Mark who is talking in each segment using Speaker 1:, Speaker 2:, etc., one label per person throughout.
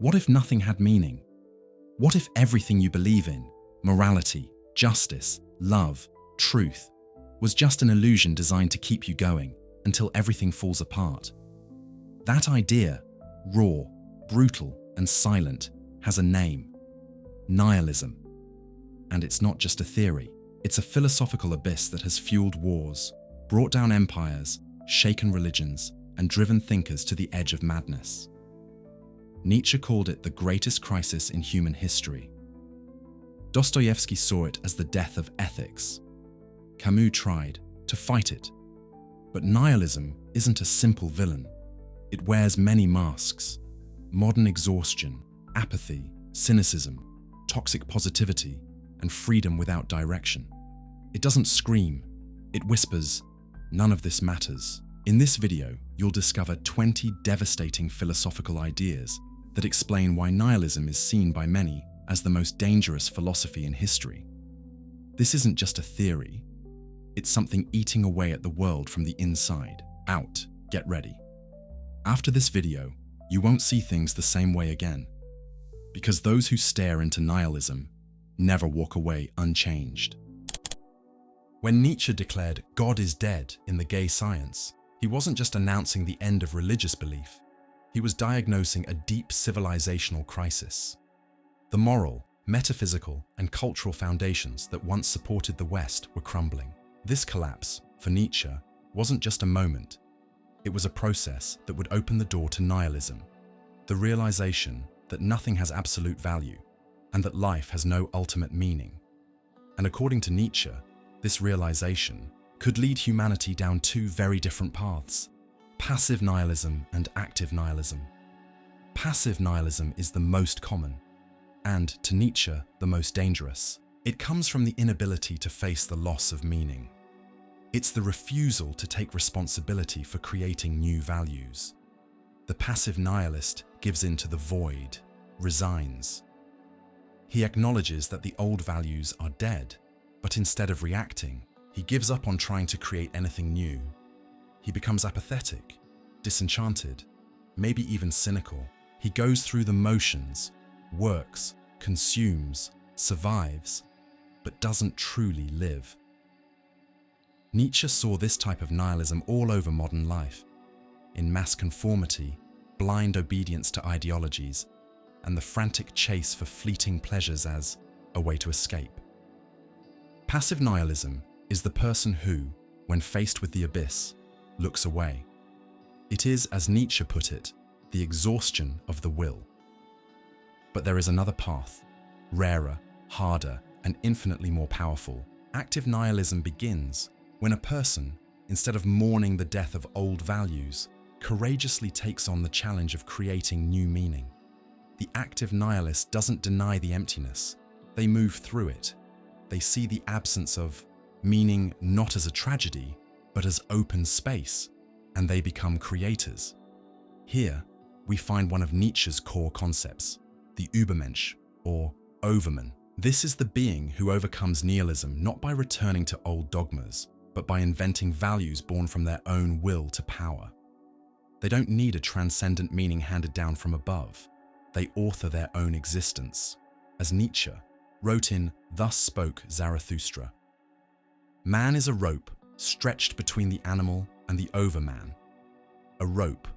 Speaker 1: What if nothing had meaning? What if everything you believe in, morality, justice, love, truth, was just an illusion designed to keep you going until everything falls apart? That idea, raw, brutal, and silent, has a name: nihilism. And it's not just a theory, it's a philosophical abyss that has fueled wars, brought down empires, shaken religions, and driven thinkers to the edge of madness. Nietzsche called it the greatest crisis in human history. Dostoevsky saw it as the death of ethics. Camus tried to fight it. But nihilism isn't a simple villain. It wears many masks: modern exhaustion, apathy, cynicism, toxic positivity, and freedom without direction. It doesn't scream, it whispers, "None of this matters." In this video, you'll discover 20 devastating philosophical ideas that explain why nihilism is seen by many as the most dangerous philosophy in history. This isn't just a theory, it's something eating away at the world from the inside out. Get ready. After this video, you won't see things the same way again, because those who stare into nihilism never walk away unchanged. When Nietzsche declared God is dead in The Gay Science, he wasn't just announcing the end of religious belief, he was diagnosing a deep civilizational crisis. The moral, metaphysical, and cultural foundations that once supported the West were crumbling. This collapse, for Nietzsche, wasn't just a moment. It was a process that would open the door to nihilism, the realization that nothing has absolute value and that life has no ultimate meaning. And according to Nietzsche, this realization could lead humanity down two very different paths: passive nihilism and active nihilism. Passive nihilism is the most common, and, to Nietzsche, the most dangerous. It comes from the inability to face the loss of meaning. It's the refusal to take responsibility for creating new values. The passive nihilist gives in to the void, resigns. He acknowledges that the old values are dead, but instead of reacting, he gives up on trying to create anything new. He becomes apathetic, disenchanted, maybe even cynical. He goes through the motions, works, consumes, survives, but doesn't truly live. Nietzsche saw this type of nihilism all over modern life, in mass conformity, blind obedience to ideologies, and the frantic chase for fleeting pleasures as a way to escape. Passive nihilism is the person who, when faced with the abyss, looks away. It is, as Nietzsche put it, the exhaustion of the will. But there is another path, rarer, harder, and infinitely more powerful. Active nihilism begins when a person, instead of mourning the death of old values, courageously takes on the challenge of creating new meaning. The active nihilist doesn't deny the emptiness, they move through it. They see the absence of meaning not as a tragedy, but as open space, and they become creators. Here, we find one of Nietzsche's core concepts, the Übermensch, or overman. This is the being who overcomes nihilism not by returning to old dogmas, but by inventing values born from their own will to power. They don't need a transcendent meaning handed down from above. They author their own existence. As Nietzsche wrote in Thus Spoke Zarathustra, "Man is a rope stretched between the animal and the overman, a rope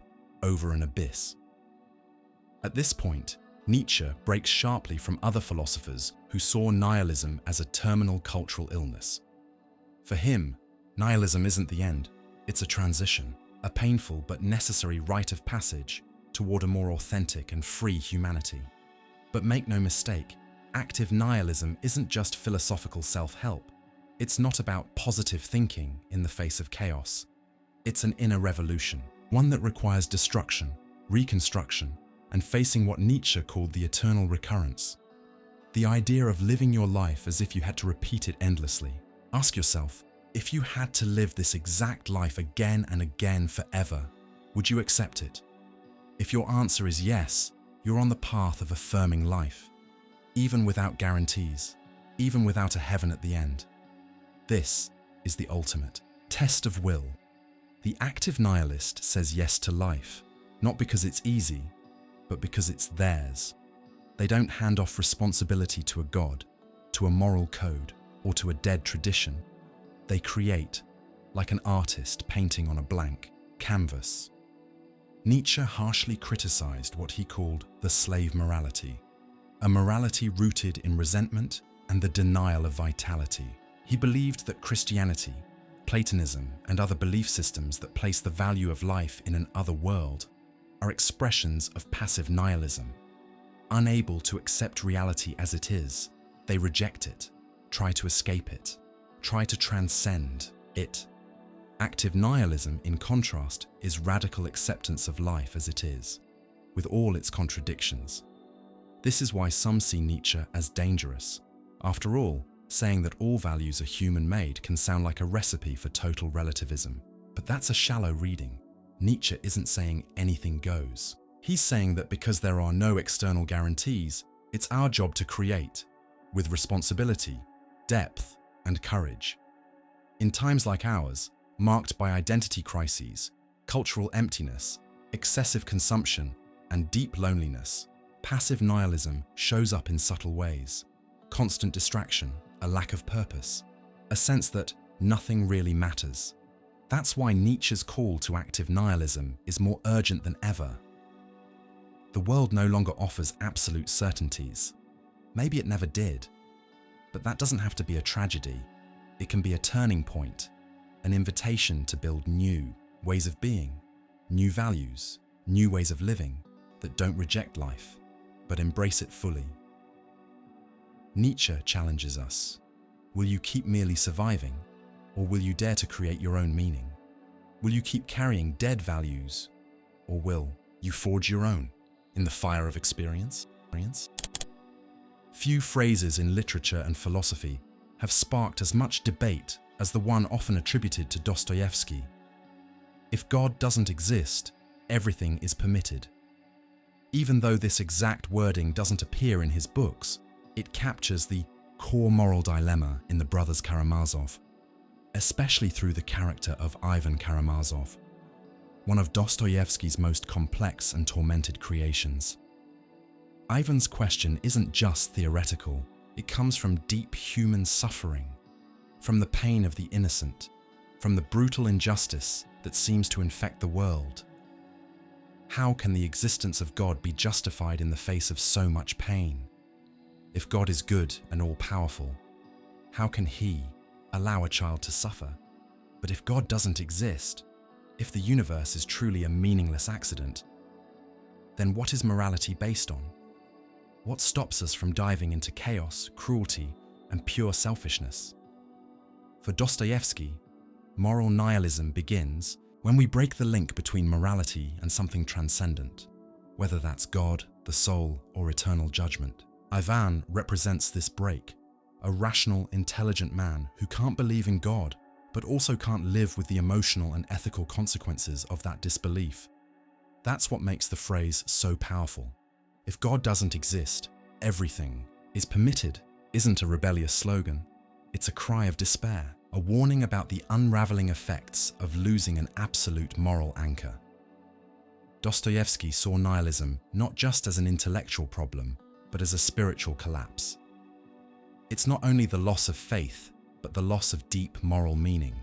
Speaker 1: over an abyss." At this point, Nietzsche breaks sharply from other philosophers who saw nihilism as a terminal cultural illness. For him, nihilism isn't the end, it's a transition, a painful but necessary rite of passage toward a more authentic and free humanity. But make no mistake, active nihilism isn't just philosophical self-help. It's not about positive thinking in the face of chaos. It's an inner revolution, one that requires destruction, reconstruction, and facing what Nietzsche called the eternal recurrence. The idea of living your life as if you had to repeat it endlessly. Ask yourself, if you had to live this exact life again and again forever, would you accept it? If your answer is yes, you're on the path of affirming life, even without guarantees, even without a heaven at the end. This is the ultimate test of will. The active nihilist says yes to life, not because it's easy, but because it's theirs. They don't hand off responsibility to a god, to a moral code, or to a dead tradition. They create, like an artist painting on a blank canvas. Nietzsche harshly criticized what he called the slave morality, a morality rooted in resentment and the denial of vitality. He believed that Christianity, Platonism, and other belief systems that place the value of life in an other world are expressions of passive nihilism. Unable to accept reality as it is, they reject it, try to escape it, try to transcend it. Active nihilism, in contrast, is radical acceptance of life as it is, with all its contradictions. This is why some see Nietzsche as dangerous. After all, saying that all values are human-made can sound like a recipe for total relativism. But that's a shallow reading. Nietzsche isn't saying anything goes. He's saying that because there are no external guarantees, it's our job to create, with responsibility, depth, and courage. In times like ours, marked by identity crises, cultural emptiness, excessive consumption, and deep loneliness, passive nihilism shows up in subtle ways. Constant distraction, a lack of purpose, a sense that nothing really matters. That's why Nietzsche's call to active nihilism is more urgent than ever. The world no longer offers absolute certainties. Maybe it never did. But that doesn't have to be a tragedy. It can be a turning point, an invitation to build new ways of being, new values, new ways of living that don't reject life, but embrace it fully. Nietzsche challenges us. Will you keep merely surviving, or will you dare to create your own meaning? Will you keep carrying dead values, or will you forge your own in the fire of experience? Few phrases in literature and philosophy have sparked as much debate as the one often attributed to Dostoevsky. If God doesn't exist, everything is permitted. Even though this exact wording doesn't appear in his books, it captures the core moral dilemma in the brothers Karamazov, especially through the character of Ivan Karamazov, one of Dostoevsky's most complex and tormented creations. Ivan's question isn't just theoretical, it comes from deep human suffering, from the pain of the innocent, from the brutal injustice that seems to infect the world. How can the existence of God be justified in the face of so much pain? If God is good and all-powerful, how can He allow a child to suffer? But if God doesn't exist, if the universe is truly a meaningless accident, then what is morality based on? What stops us from diving into chaos, cruelty, and pure selfishness? For Dostoevsky, moral nihilism begins when we break the link between morality and something transcendent, whether that's God, the soul, or eternal judgment. Ivan represents this break, a rational, intelligent man who can't believe in God, but also can't live with the emotional and ethical consequences of that disbelief. That's what makes the phrase so powerful. If God doesn't exist, everything is permitted isn't a rebellious slogan. It's a cry of despair, a warning about the unraveling effects of losing an absolute moral anchor. Dostoevsky saw nihilism not just as an intellectual problem, but as a spiritual collapse. It's not only the loss of faith, but the loss of deep moral meaning.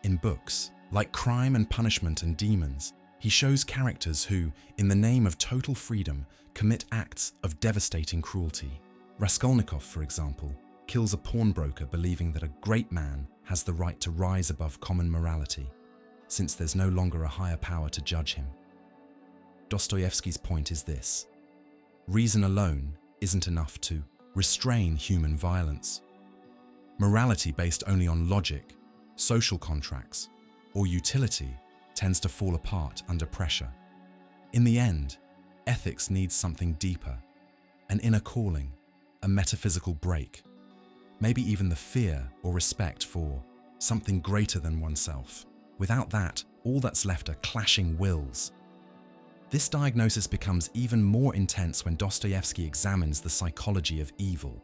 Speaker 1: In books, like Crime and Punishment and Demons, he shows characters who, in the name of total freedom, commit acts of devastating cruelty. Raskolnikov, for example, kills a pawnbroker believing that a great man has the right to rise above common morality, since there's no longer a higher power to judge him. Dostoevsky's point is this: reason alone isn't enough to restrain human violence. Morality based only on logic, social contracts, or utility tends to fall apart under pressure. In the end, ethics needs something deeper, an inner calling, a metaphysical break, maybe even the fear or respect for something greater than oneself. Without that, all that's left are clashing wills. This diagnosis becomes even more intense when Dostoevsky examines the psychology of evil.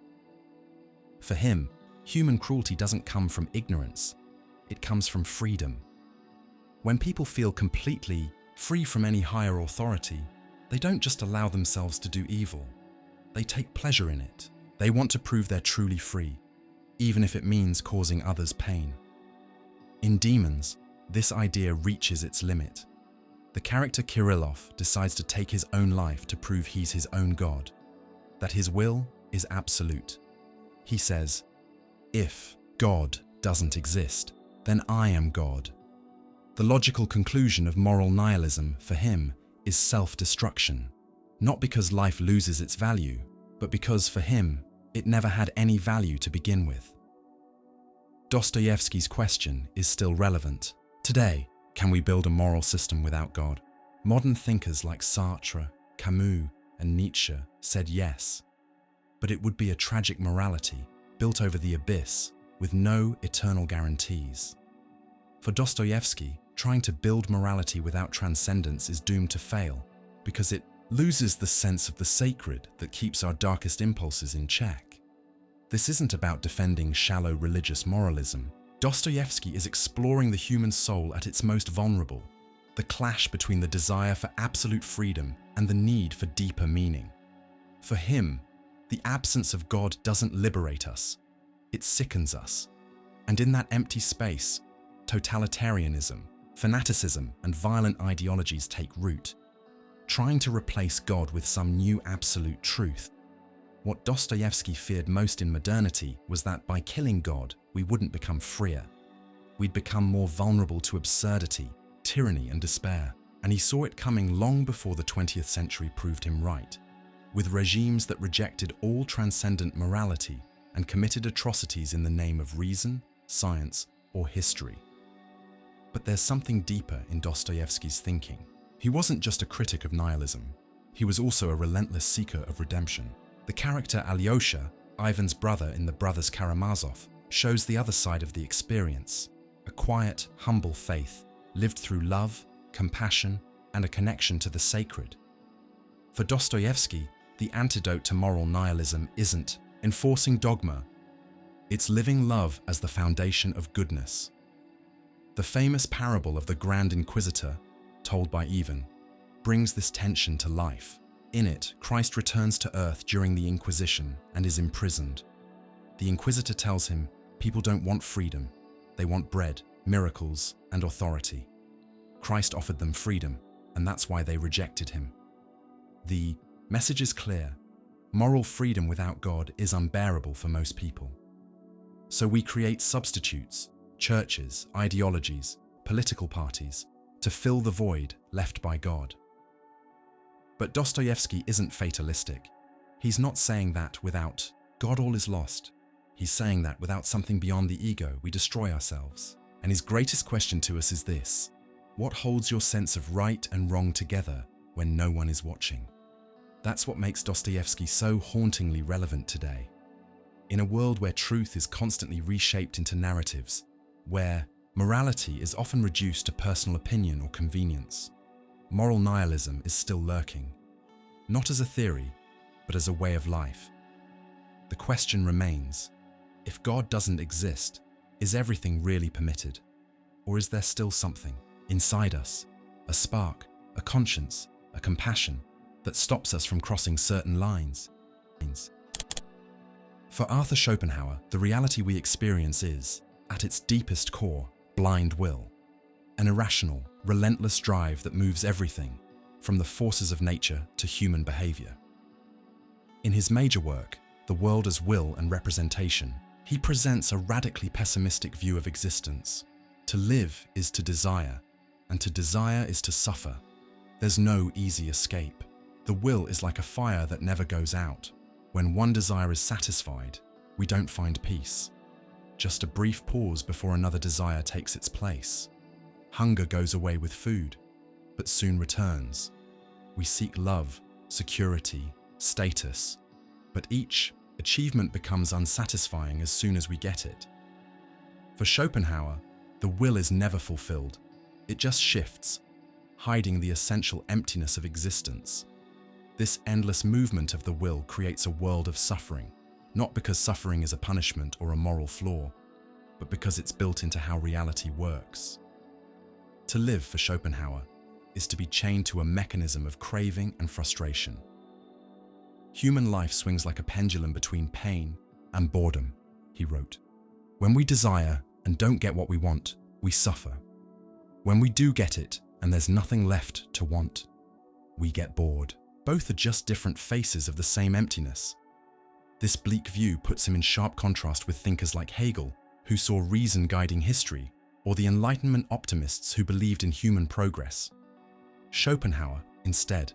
Speaker 1: For him, human cruelty doesn't come from ignorance, it comes from freedom. When people feel completely free from any higher authority, They don't just allow themselves to do evil. They take pleasure in it. They want to prove they're truly free, even if it means causing others pain. In Demons, this idea reaches its limit. The character Kirillov decides to take his own life to prove he's his own god, that his will is absolute. He says, "If God doesn't exist, then I am God." The logical conclusion of moral nihilism for him is self-destruction, not because life loses its value, but because for him, it never had any value to begin with. Dostoevsky's question is still relevant. Today, can we build a moral system without God? Modern thinkers like Sartre, Camus, and Nietzsche said yes, but it would be a tragic morality built over the abyss with no eternal guarantees. For Dostoevsky, trying to build morality without transcendence is doomed to fail because it loses the sense of the sacred that keeps our darkest impulses in check. This isn't about defending shallow religious moralism. Dostoevsky is exploring the human soul at its most vulnerable, the clash between the desire for absolute freedom and the need for deeper meaning. For him, the absence of God doesn't liberate us, it sickens us. And in that empty space, totalitarianism, fanaticism, and violent ideologies take root, trying to replace God with some new absolute truth. What Dostoevsky feared most in modernity was that by killing God, we wouldn't become freer. We'd become more vulnerable to absurdity, tyranny, and despair, and he saw it coming long before the 20th century proved him right, with regimes that rejected all transcendent morality and committed atrocities in the name of reason, science, or history. But there's something deeper in Dostoevsky's thinking. He wasn't just a critic of nihilism, he was also a relentless seeker of redemption. The character Alyosha, Ivan's brother in The Brothers Karamazov, shows the other side of the experience, a quiet, humble faith lived through love, compassion, and a connection to the sacred. For Dostoevsky, the antidote to moral nihilism isn't enforcing dogma, it's living love as the foundation of goodness. The famous parable of the Grand Inquisitor, told by Ivan, brings this tension to life. In it, Christ returns to earth during the Inquisition and is imprisoned. The Inquisitor tells him, people don't want freedom, they want bread, miracles, and authority. Christ offered them freedom, and that's why they rejected him. The message is clear. Moral freedom without God is unbearable for most people. So we create substitutes, churches, ideologies, political parties, to fill the void left by God. But Dostoevsky isn't fatalistic. He's not saying that without God all is lost. He's saying that without something beyond the ego, we destroy ourselves. And his greatest question to us is this: what holds your sense of right and wrong together when no one is watching? That's what makes Dostoevsky so hauntingly relevant today. In a world where truth is constantly reshaped into narratives, where morality is often reduced to personal opinion or convenience, moral nihilism is still lurking, not as a theory, but as a way of life. The question remains, if God doesn't exist, is everything really permitted? Or is there still something inside us, a spark, a conscience, a compassion, that stops us from crossing certain lines? For Arthur Schopenhauer, the reality we experience is, at its deepest core, blind will, an irrational, relentless drive that moves everything, from the forces of nature to human behavior. In his major work, The World as Will and Representation, he presents a radically pessimistic view of existence. To live is to desire, and to desire is to suffer. There's no easy escape. The will is like a fire that never goes out. When one desire is satisfied, we don't find peace. Just a brief pause before another desire takes its place. Hunger goes away with food, but soon returns. We seek love, security, status, but each achievement becomes unsatisfying as soon as we get it. For Schopenhauer, the will is never fulfilled. It just shifts, hiding the essential emptiness of existence. This endless movement of the will creates a world of suffering, not because suffering is a punishment or a moral flaw, but because it's built into how reality works. To live, for Schopenhauer, is to be chained to a mechanism of craving and frustration. Human life swings like a pendulum between pain and boredom, he wrote. When we desire and don't get what we want, we suffer. When we do get it and there's nothing left to want, we get bored. Both are just different faces of the same emptiness. This bleak view puts him in sharp contrast with thinkers like Hegel, who saw reason guiding history, or the Enlightenment optimists who believed in human progress. Schopenhauer, instead,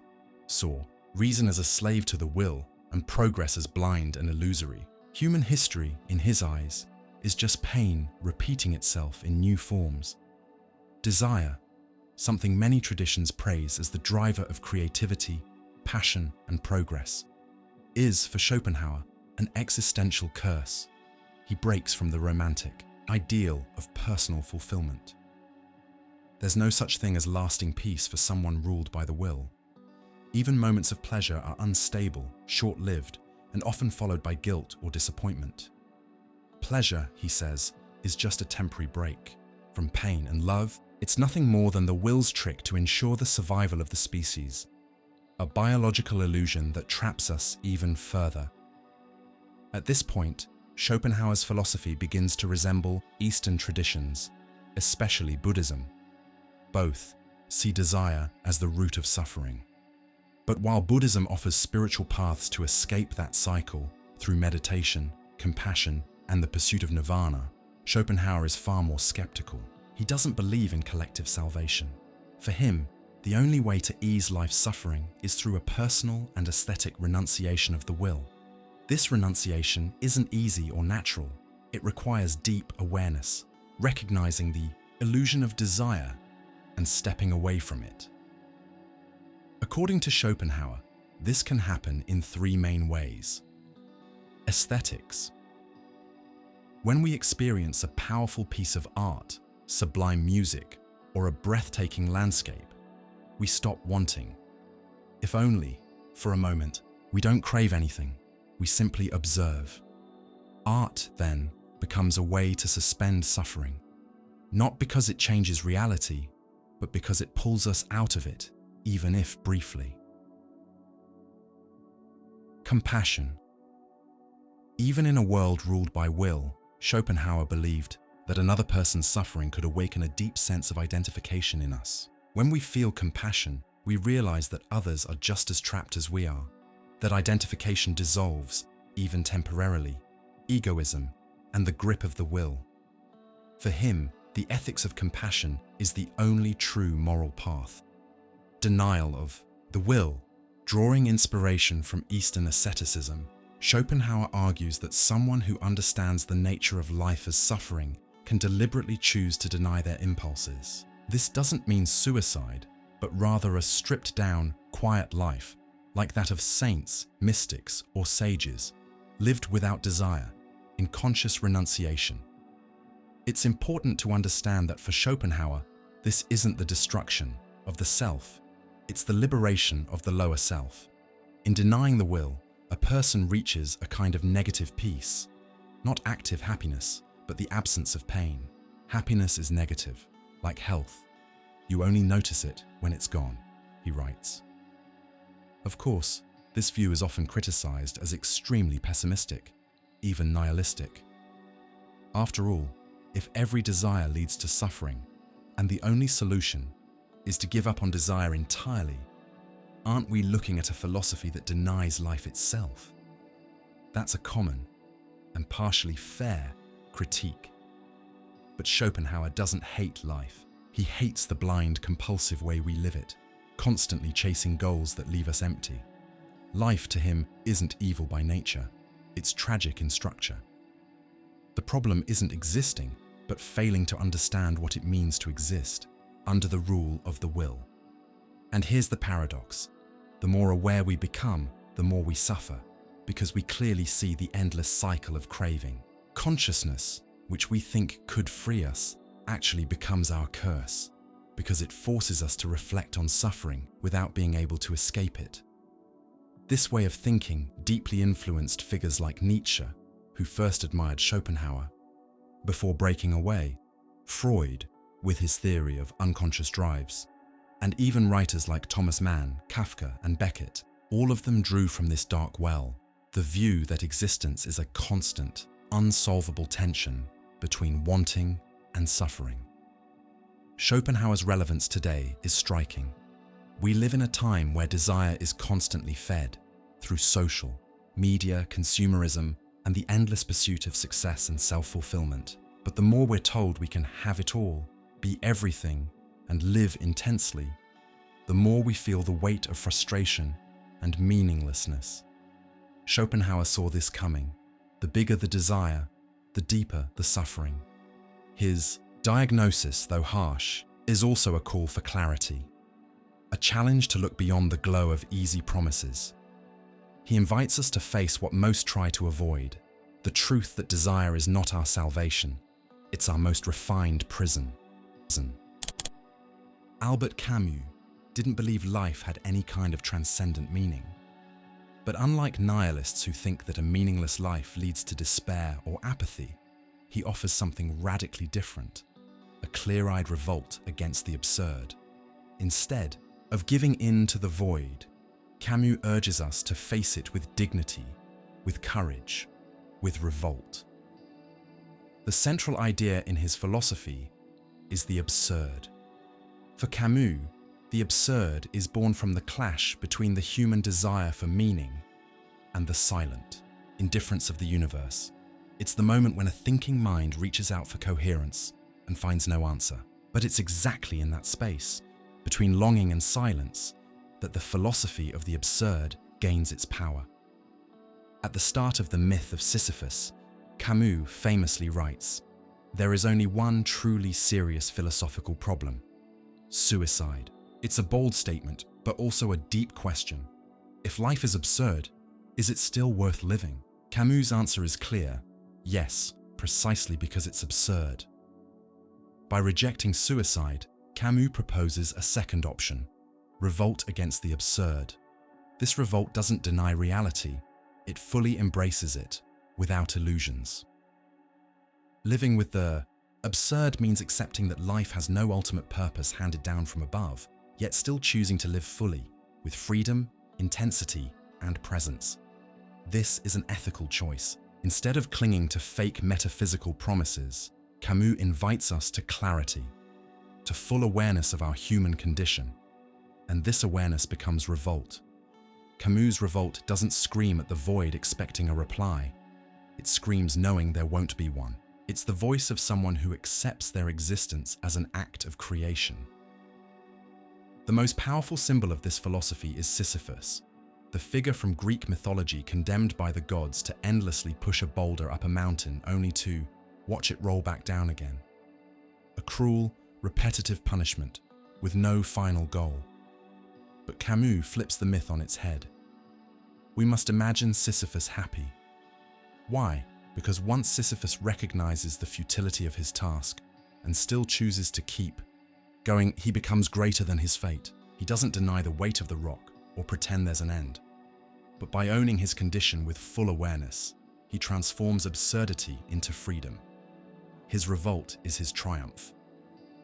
Speaker 1: saw reason as a slave to the will and progress as blind and illusory. Human history, in his eyes, is just pain repeating itself in new forms. Desire, something many traditions praise as the driver of creativity, passion, and progress, is, for Schopenhauer, an existential curse. He breaks from the romantic ideal of personal fulfillment. There's no such thing as lasting peace for someone ruled by the will. Even moments of pleasure are unstable, short-lived, and often followed by guilt or disappointment. Pleasure, he says, is just a temporary break from pain, and love, it's nothing more than the will's trick to ensure the survival of the species, a biological illusion that traps us even further. At this point, Schopenhauer's philosophy begins to resemble Eastern traditions, especially Buddhism. Both see desire as the root of suffering. But while Buddhism offers spiritual paths to escape that cycle through meditation, compassion, and the pursuit of nirvana, Schopenhauer is far more skeptical. He doesn't believe in collective salvation. For him, the only way to ease life's suffering is through a personal and aesthetic renunciation of the will. This renunciation isn't easy or natural. It requires deep awareness, recognizing the illusion of desire and stepping away from it. According to Schopenhauer, this can happen in three main ways. Aesthetics. When we experience a powerful piece of art, sublime music, or a breathtaking landscape, we stop wanting. If only, for a moment, we don't crave anything. We simply observe. Art, then, becomes a way to suspend suffering, not because it changes reality, but because it pulls us out of it, even if briefly. Compassion. Even in a world ruled by will, Schopenhauer believed that another person's suffering could awaken a deep sense of identification in us. When we feel compassion, we realize that others are just as trapped as we are, that identification dissolves, even temporarily, egoism and the grip of the will. For him, the ethics of compassion is the only true moral path. Denial of the will. Drawing inspiration from Eastern asceticism, Schopenhauer argues that someone who understands the nature of life as suffering can deliberately choose to deny their impulses. This doesn't mean suicide, but rather a stripped-down, quiet life, like that of saints, mystics, or sages, lived without desire, in conscious renunciation. It's important to understand that for Schopenhauer, this isn't the destruction of the self, it's the liberation of the lower self. In denying the will, a person reaches a kind of negative peace, not active happiness, but the absence of pain. Happiness is negative, like health. You only notice it when it's gone, he writes. Of course, this view is often criticized as extremely pessimistic, even nihilistic. After all, if every desire leads to suffering, and the only solution is to give up on desire entirely, aren't we looking at a philosophy that denies life itself? That's a common, and partially fair, critique. But Schopenhauer doesn't hate life. He hates the blind, compulsive way we live it, constantly chasing goals that leave us empty. Life, to him, isn't evil by nature. It's tragic in structure. The problem isn't existing, but failing to understand what it means to exist under the rule of the will. And here's the paradox. The more aware we become, the more we suffer, because we clearly see the endless cycle of craving. Consciousness, which we think could free us, actually becomes our curse, because it forces us to reflect on suffering without being able to escape it. This way of thinking deeply influenced figures like Nietzsche, who first admired Schopenhauer. Before breaking away, Freud, with his theory of unconscious drives, And even writers like Thomas Mann, Kafka, and Beckett, all of them drew from this dark well, the view that existence is a constant, unsolvable tension between wanting and suffering. Schopenhauer's relevance today is striking. We live in a time where desire is constantly fed through social, media, consumerism, and the endless pursuit of success and self-fulfillment. But the more we're told we can have it all, be everything, and live intensely, the more we feel the weight of frustration and meaninglessness. Schopenhauer saw this coming. The bigger the desire, the deeper the suffering. His diagnosis, though harsh, is also a call for clarity, a challenge to look beyond the glow of easy promises. He invites us to face what most try to avoid, the truth that desire is not our salvation, it's our most refined prison. Albert Camus didn't believe life had any kind of transcendent meaning. But unlike nihilists who think that a meaningless life leads to despair or apathy, he offers something radically different, a clear-eyed revolt against the absurd. Instead of giving in to the void, Camus urges us to face it with dignity, with courage, with revolt. The central idea in his philosophy is the absurd. For Camus, the absurd is born from the clash between the human desire for meaning and the silent indifference of the universe. It's the moment when a thinking mind reaches out for coherence and finds no answer. But it's exactly in that space, between longing and silence, that the philosophy of the absurd gains its power. At the start of the myth of Sisyphus, Camus famously writes, "There is only one truly serious philosophical problem: suicide." It's a bold statement, but also a deep question. If life is absurd, is it still worth living? Camus' answer is clear: yes, precisely because it's absurd. By rejecting suicide, Camus proposes a second option: revolt against the absurd. This revolt doesn't deny reality, it fully embraces it, without illusions. Living with the absurd means accepting that life has no ultimate purpose handed down from above, yet still choosing to live fully, with freedom, intensity, and presence. This is an ethical choice. Instead of clinging to fake metaphysical promises, Camus invites us to clarity, to full awareness of our human condition, and this awareness becomes revolt. Camus' revolt doesn't scream at the void expecting a reply. It screams knowing there won't be one. It's the voice of someone who accepts their existence as an act of creation. The most powerful symbol of this philosophy is Sisyphus, the figure from Greek mythology condemned by the gods to endlessly push a boulder up a mountain only to watch it roll back down again. A cruel, repetitive punishment with no final goal. But Camus flips the myth on its head. We must imagine Sisyphus happy. Why? Because once Sisyphus recognizes the futility of his task and still chooses to keep going, he becomes greater than his fate. He doesn't deny the weight of the rock or pretend there's an end. But by owning his condition with full awareness, he transforms absurdity into freedom. His revolt is his triumph.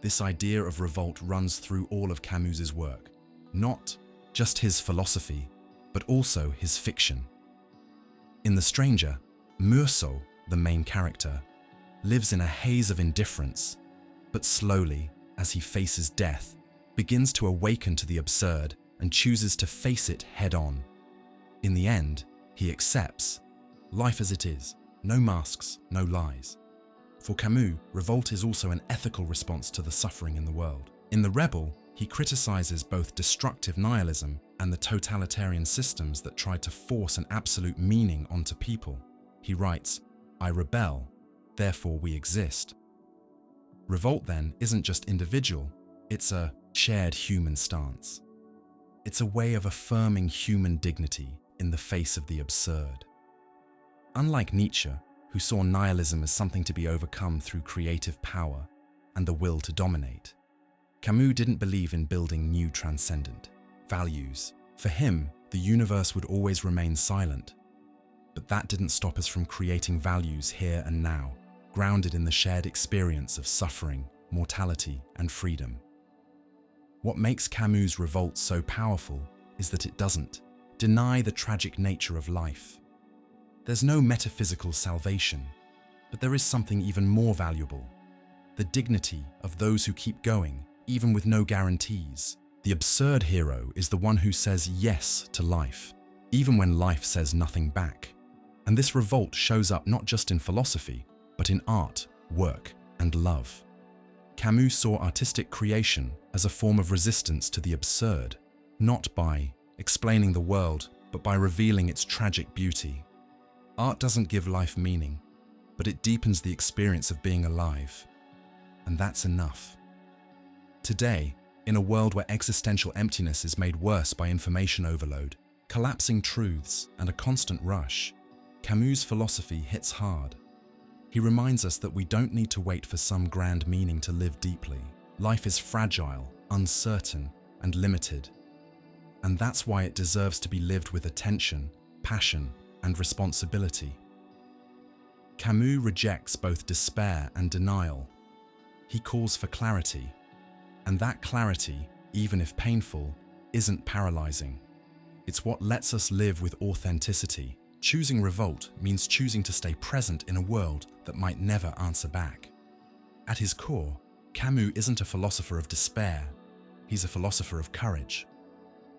Speaker 1: This idea of revolt runs through all of Camus's work, not just his philosophy, but also his fiction. In The Stranger, Meursault, the main character, lives in a haze of indifference, but slowly, as he faces death, begins to awaken to the absurd and chooses to face it head-on. In the end, he accepts life as it is, no masks, no lies. For Camus, revolt is also an ethical response to the suffering in the world. In The Rebel, he criticizes both destructive nihilism and the totalitarian systems that tried to force an absolute meaning onto people. He writes, "I rebel, therefore we exist." Revolt, then, isn't just individual, it's a shared human stance. It's a way of affirming human dignity in the face of the absurd. Unlike Nietzsche, who saw nihilism as something to be overcome through creative power and the will to dominate, Camus didn't believe in building new transcendent values. For him, the universe would always remain silent. But that didn't stop us from creating values here and now, grounded in the shared experience of suffering, mortality, and freedom. What makes Camus' revolt so powerful is that it doesn't deny the tragic nature of life. There's no metaphysical salvation, but there is something even more valuable: the dignity of those who keep going, even with no guarantees. The absurd hero is the one who says yes to life, even when life says nothing back. And this revolt shows up not just in philosophy, but in art, work, and love. Camus saw artistic creation as a form of resistance to the absurd, not by explaining the world, but by revealing its tragic beauty. Art doesn't give life meaning, but it deepens the experience of being alive. And that's enough. Today, in a world where existential emptiness is made worse by information overload, collapsing truths, and a constant rush, Camus' philosophy hits hard. He reminds us that we don't need to wait for some grand meaning to live deeply. Life is fragile, uncertain, and limited. And that's why it deserves to be lived with attention, passion, and responsibility. Camus rejects both despair and denial. He calls for clarity. And that clarity, even if painful, isn't paralyzing. It's what lets us live with authenticity. Choosing revolt means choosing to stay present in a world that might never answer back. At his core, Camus isn't a philosopher of despair. He's a philosopher of courage.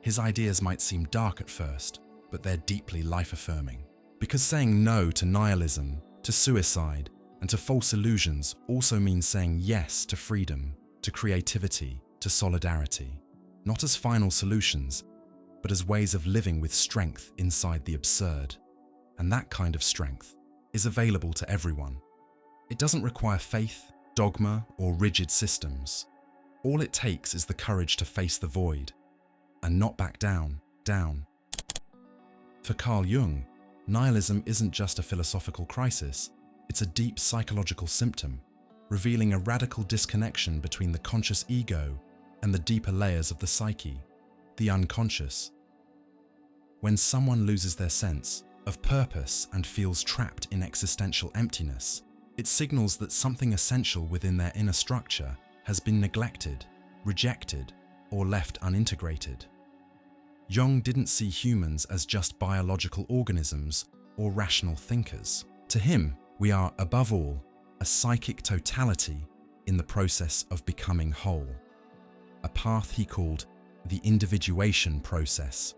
Speaker 1: His ideas might seem dark at first, but they're deeply life-affirming. Because saying no to nihilism, to suicide, and to false illusions also means saying yes to freedom, to creativity, to solidarity. Not as final solutions, but as ways of living with strength inside the absurd. And that kind of strength is available to everyone. It doesn't require faith, dogma, or rigid systems. All it takes is the courage to face the void and not back down. For Carl Jung, nihilism isn't just a philosophical crisis, it's a deep psychological symptom, revealing a radical disconnection between the conscious ego and the deeper layers of the psyche, the unconscious. When someone loses their sense of purpose and feels trapped in existential emptiness, it signals that something essential within their inner structure has been neglected, rejected, or left unintegrated. Jung didn't see humans as just biological organisms or rational thinkers. To him, we are, above all, a psychic totality in the process of becoming whole, a path he called the individuation process.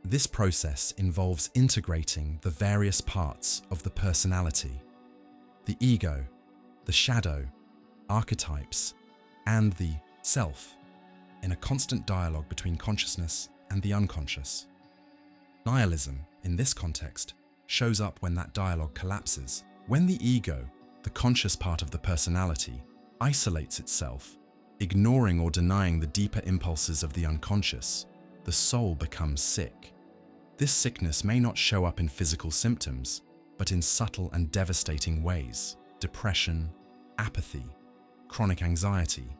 Speaker 1: This process involves integrating the various parts of the personality, the ego, the shadow, archetypes, and the self, in a constant dialogue between consciousness and the unconscious. Nihilism, in this context, shows up when that dialogue collapses, when the ego, the conscious part of the personality, isolates itself, ignoring or denying the deeper impulses of the unconscious. The soul becomes sick. This sickness may not show up in physical symptoms, but in subtle and devastating ways: depression, apathy, chronic anxiety,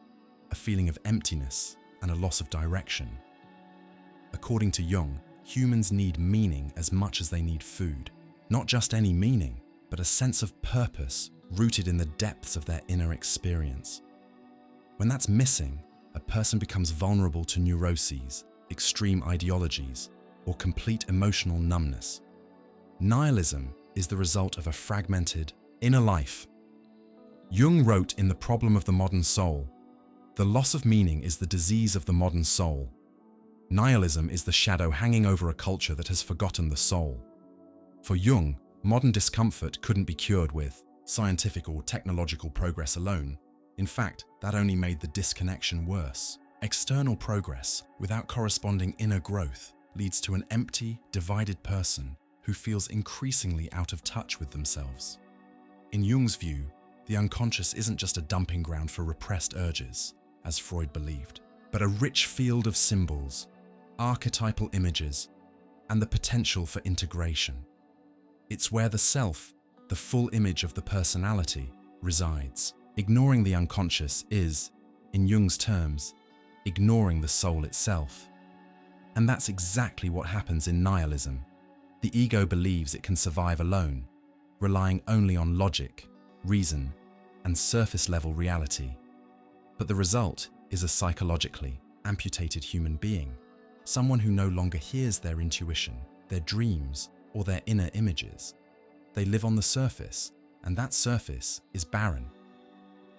Speaker 1: a feeling of emptiness, and a loss of direction. According to Jung, humans need meaning as much as they need food. Not just any meaning, but a sense of purpose rooted in the depths of their inner experience. When that's missing, a person becomes vulnerable to neuroses, extreme ideologies, or complete emotional numbness. Nihilism is the result of a fragmented inner life. Jung wrote in The Problem of the Modern Soul, "The loss of meaning is the disease of the modern soul. Nihilism is the shadow hanging over a culture that has forgotten the soul." For Jung, modern discomfort couldn't be cured with scientific or technological progress alone. In fact, that only made the disconnection worse. External progress without corresponding inner growth leads to an empty, divided person who feels increasingly out of touch with themselves. In Jung's view, the unconscious isn't just a dumping ground for repressed urges, as Freud believed, but a rich field of symbols, archetypal images, and the potential for integration. It's where the self, the full image of the personality, resides. Ignoring the unconscious is, in Jung's terms, ignoring the soul itself. And that's exactly what happens in nihilism. The ego believes it can survive alone, relying only on logic, reason, and surface-level reality. But the result is a psychologically amputated human being, someone who no longer hears their intuition, their dreams, or their inner images. They live on the surface, and that surface is barren.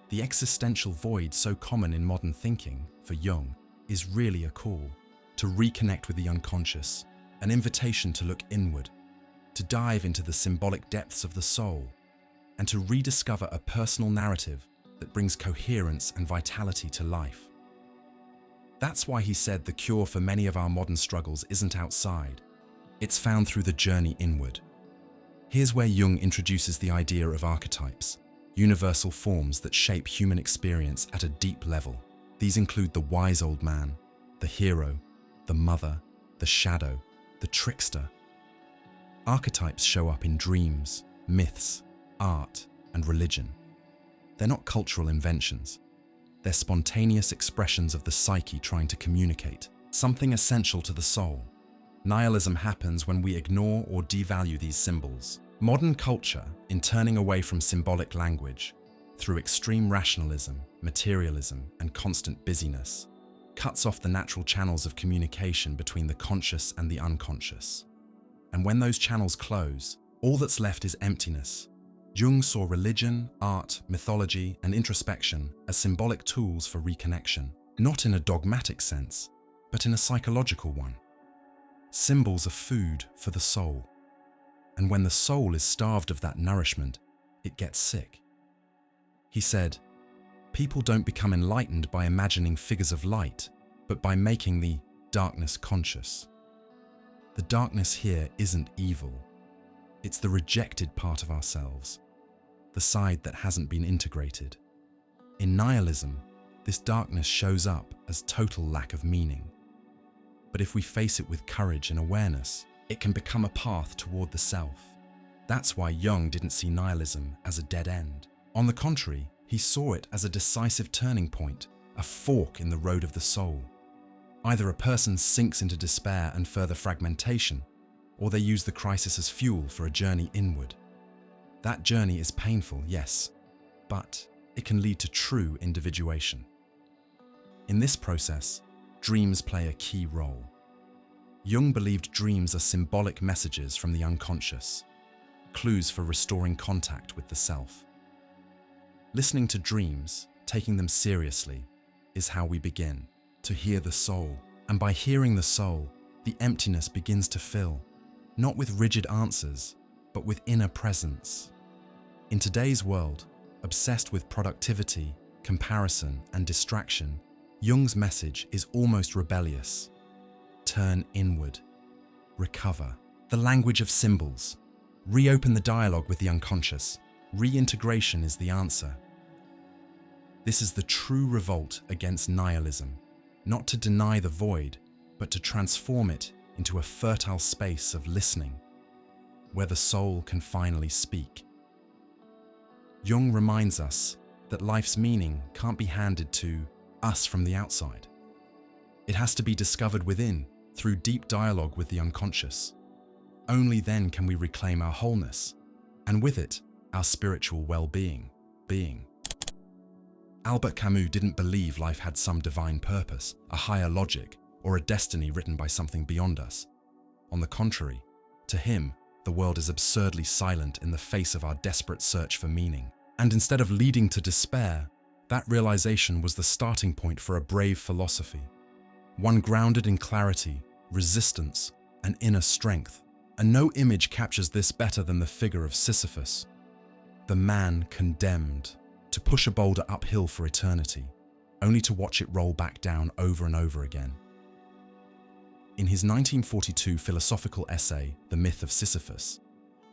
Speaker 1: The existential void so common in modern thinking, for Jung, is really a call to reconnect with the unconscious, an invitation to look inward, to dive into the symbolic depths of the soul, and to rediscover a personal narrative that brings coherence and vitality to life. That's why he said the cure for many of our modern struggles isn't outside. It's found through the journey inward. Here's where Jung introduces the idea of archetypes, universal forms that shape human experience at a deep level. These include the wise old man, the hero, the mother, the shadow, the trickster. Archetypes show up in dreams, myths, art, and religion. They're not cultural inventions. They're spontaneous expressions of the psyche trying to communicate, something essential to the soul. Nihilism happens when we ignore or devalue these symbols. Modern culture, in turning away from symbolic language, through extreme rationalism, materialism, and constant busyness, cuts off the natural channels of communication between the conscious and the unconscious. And when those channels close, all that's left is emptiness. Jung saw religion, art, mythology, and introspection as symbolic tools for reconnection, not in a dogmatic sense, but in a psychological one. Symbols are food for the soul. And when the soul is starved of that nourishment, it gets sick. He said, "People don't become enlightened by imagining figures of light, but by making the darkness conscious." The darkness here isn't evil. It's the rejected part of ourselves, the side that hasn't been integrated. In nihilism, this darkness shows up as total lack of meaning. But if we face it with courage and awareness, it can become a path toward the self. That's why Jung didn't see nihilism as a dead end. On the contrary, he saw it as a decisive turning point, a fork in the road of the soul. Either a person sinks into despair and further fragmentation, or they use the crisis as fuel for a journey inward. That journey is painful, yes, but it can lead to true individuation. In this process, dreams play a key role. Jung believed dreams are symbolic messages from the unconscious, clues for restoring contact with the self. Listening to dreams, taking them seriously, is how we begin to hear the soul. And by hearing the soul, the emptiness begins to fill, not with rigid answers, but with inner presence. In today's world, obsessed with productivity, comparison, and distraction, Jung's message is almost rebellious. Turn inward. Recover. The language of symbols. Reopen the dialogue with the unconscious. Reintegration is the answer. This is the true revolt against nihilism, not to deny the void, but to transform it into a fertile space of listening, where the soul can finally speak. Jung reminds us that life's meaning can't be handed to us from the outside. It has to be discovered within, through deep dialogue with the unconscious. Only then can we reclaim our wholeness, and with it, our spiritual well-being. Albert Camus didn't believe life had some divine purpose, a higher logic, or a destiny written by something beyond us. On the contrary, to him, the world is absurdly silent in the face of our desperate search for meaning. And instead of leading to despair, that realization was the starting point for a brave philosophy, one grounded in clarity, resistance, and inner strength. And no image captures this better than the figure of Sisyphus, the man condemned to push a boulder uphill for eternity, only to watch it roll back down over and over again. In his 1942 philosophical essay, The Myth of Sisyphus,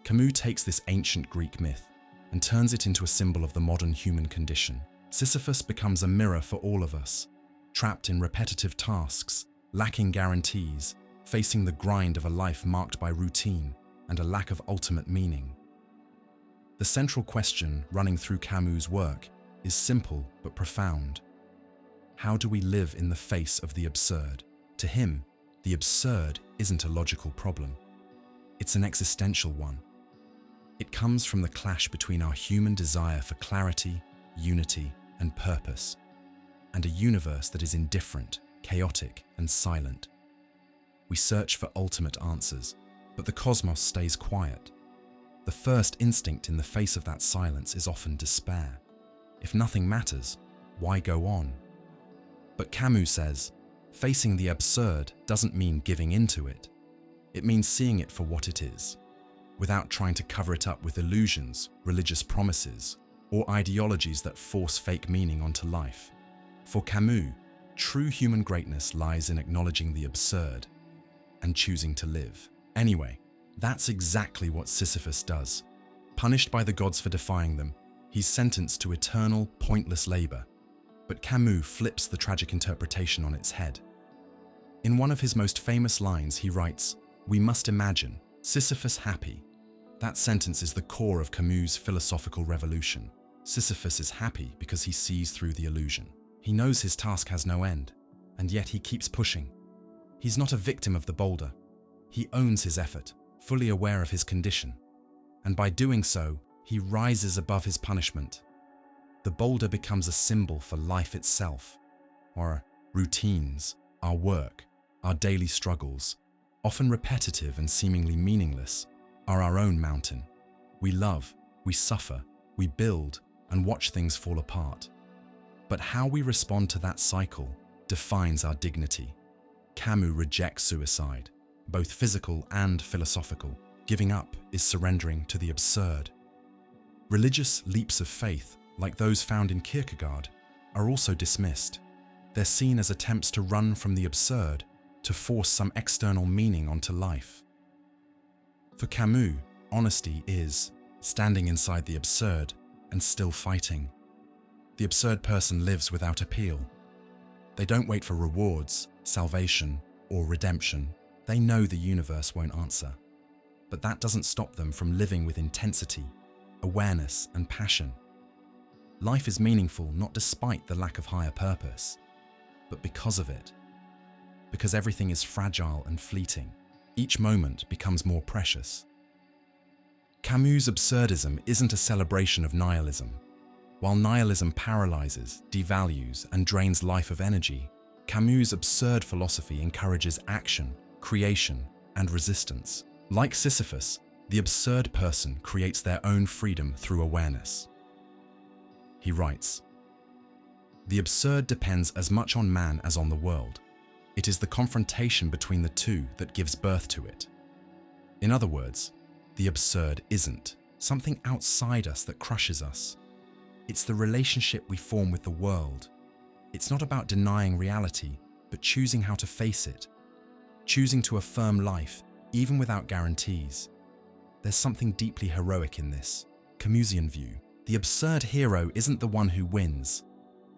Speaker 1: Camus takes this ancient Greek myth and turns it into a symbol of the modern human condition. Sisyphus becomes a mirror for all of us, trapped in repetitive tasks, lacking guarantees, facing the grind of a life marked by routine and a lack of ultimate meaning. The central question running through Camus' work is simple but profound. How do we live in the face of the absurd? To him, the absurd isn't a logical problem. It's an existential one. It comes from the clash between our human desire for clarity, unity, and purpose, and a universe that is indifferent, chaotic, and silent. We search for ultimate answers, but the cosmos stays quiet. The first instinct in the face of that silence is often despair. If nothing matters, why go on? But Camus says, facing the absurd doesn't mean giving into it. It means seeing it for what it is, without trying to cover it up with illusions, religious promises, or ideologies that force fake meaning onto life. For Camus, true human greatness lies in acknowledging the absurd and choosing to live. Anyway, that's exactly what Sisyphus does. Punished by the gods for defying them, he's sentenced to eternal, pointless labor. But Camus flips the tragic interpretation on its head. In one of his most famous lines, he writes, "We must imagine Sisyphus happy." That sentence is the core of Camus' philosophical revolution. Sisyphus is happy because he sees through the illusion. He knows his task has no end, and yet he keeps pushing. He's not a victim of the boulder. He owns his effort, fully aware of his condition. And by doing so, he rises above his punishment. The boulder becomes a symbol for life itself. Our routines, our work, our daily struggles, often repetitive and seemingly meaningless, are our own mountain. We love, we suffer, we build, and watch things fall apart. But how we respond to that cycle defines our dignity. Camus rejects suicide, both physical and philosophical. Giving up is surrendering to the absurd. Religious leaps of faith, like those found in Kierkegaard, are also dismissed. They're seen as attempts to run from the absurd, to force some external meaning onto life. For Camus, honesty is standing inside the absurd and still fighting. The absurd person lives without appeal. They don't wait for rewards, salvation, or redemption. They know the universe won't answer. But that doesn't stop them from living with intensity, awareness, and passion. Life is meaningful not despite the lack of higher purpose, but because of it. Because everything is fragile and fleeting, each moment becomes more precious. Camus' absurdism isn't a celebration of nihilism. While nihilism paralyzes, devalues, and drains life of energy, Camus' absurd philosophy encourages action, creation, and resistance. Like Sisyphus, the absurd person creates their own freedom through awareness. He writes, "The absurd depends as much on man as on the world. It is the confrontation between the two that gives birth to it." In other words, the absurd isn't something outside us that crushes us. It's the relationship we form with the world. It's not about denying reality, but choosing how to face it. Choosing to affirm life, even without guarantees. There's something deeply heroic in this Camusian view. The absurd hero isn't the one who wins,